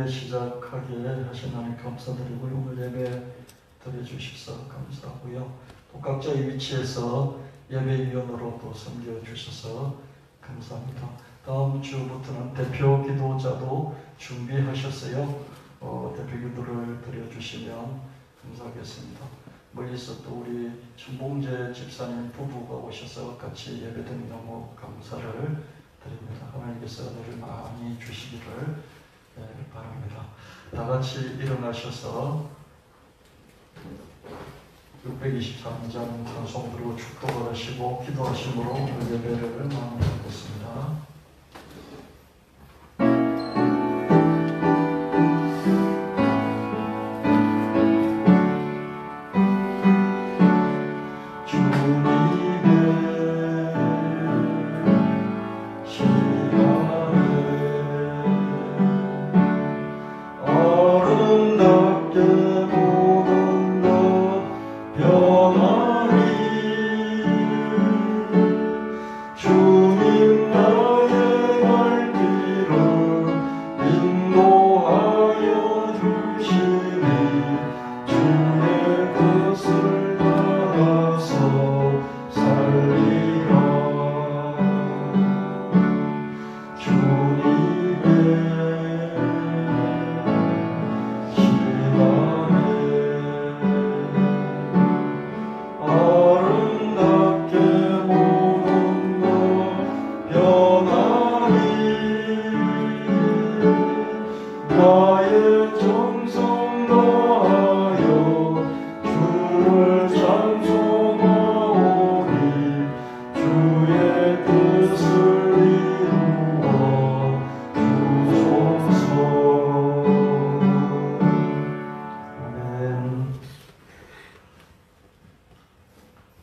시작하게 하신 하나님 감사드리고요. 오늘 예배 드려주셔서 감사하고요. 또 각자의 위치에서 예배위원으로 또 섬겨주셔서 감사합니다. 다음 주부터는 대표 기도자도 준비하셨어요. 대표 기도를 드려주시면 감사하겠습니다. 멀리서 또 우리 천봉재 집사님 부부가 오셔서 같이 예배드리는 너무 감사를 드립니다. 하나님께서 은혜를 많이 주시기를 바랍니다. 다 같이 일어나셔서 623장 찬송 들고 축복을 하시고 기도하심으로 예배를 마무리하겠습니다.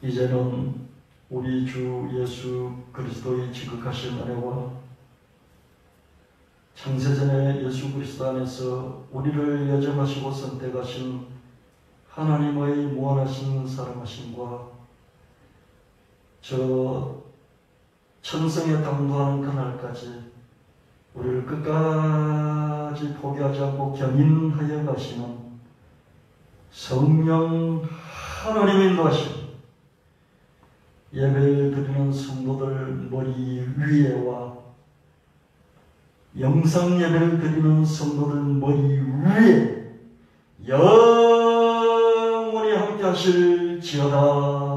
이제는 우리 주 예수 그리스도의 지극하신 은혜와 창세전에 예수 그리스도 안에서 우리를 예정하시고 선택하신 하나님의 무한하신 사랑하심과 저 천성에 당도하는 그날까지 우리를 끝까지 포기하지 않고 견인하여 가시는 성령 하나님의 인도하심, 예배를 드리는 성도들 머리 위에와 영상 예배를 드리는 성도들 머리 위에 영원히 함께 하실지어다.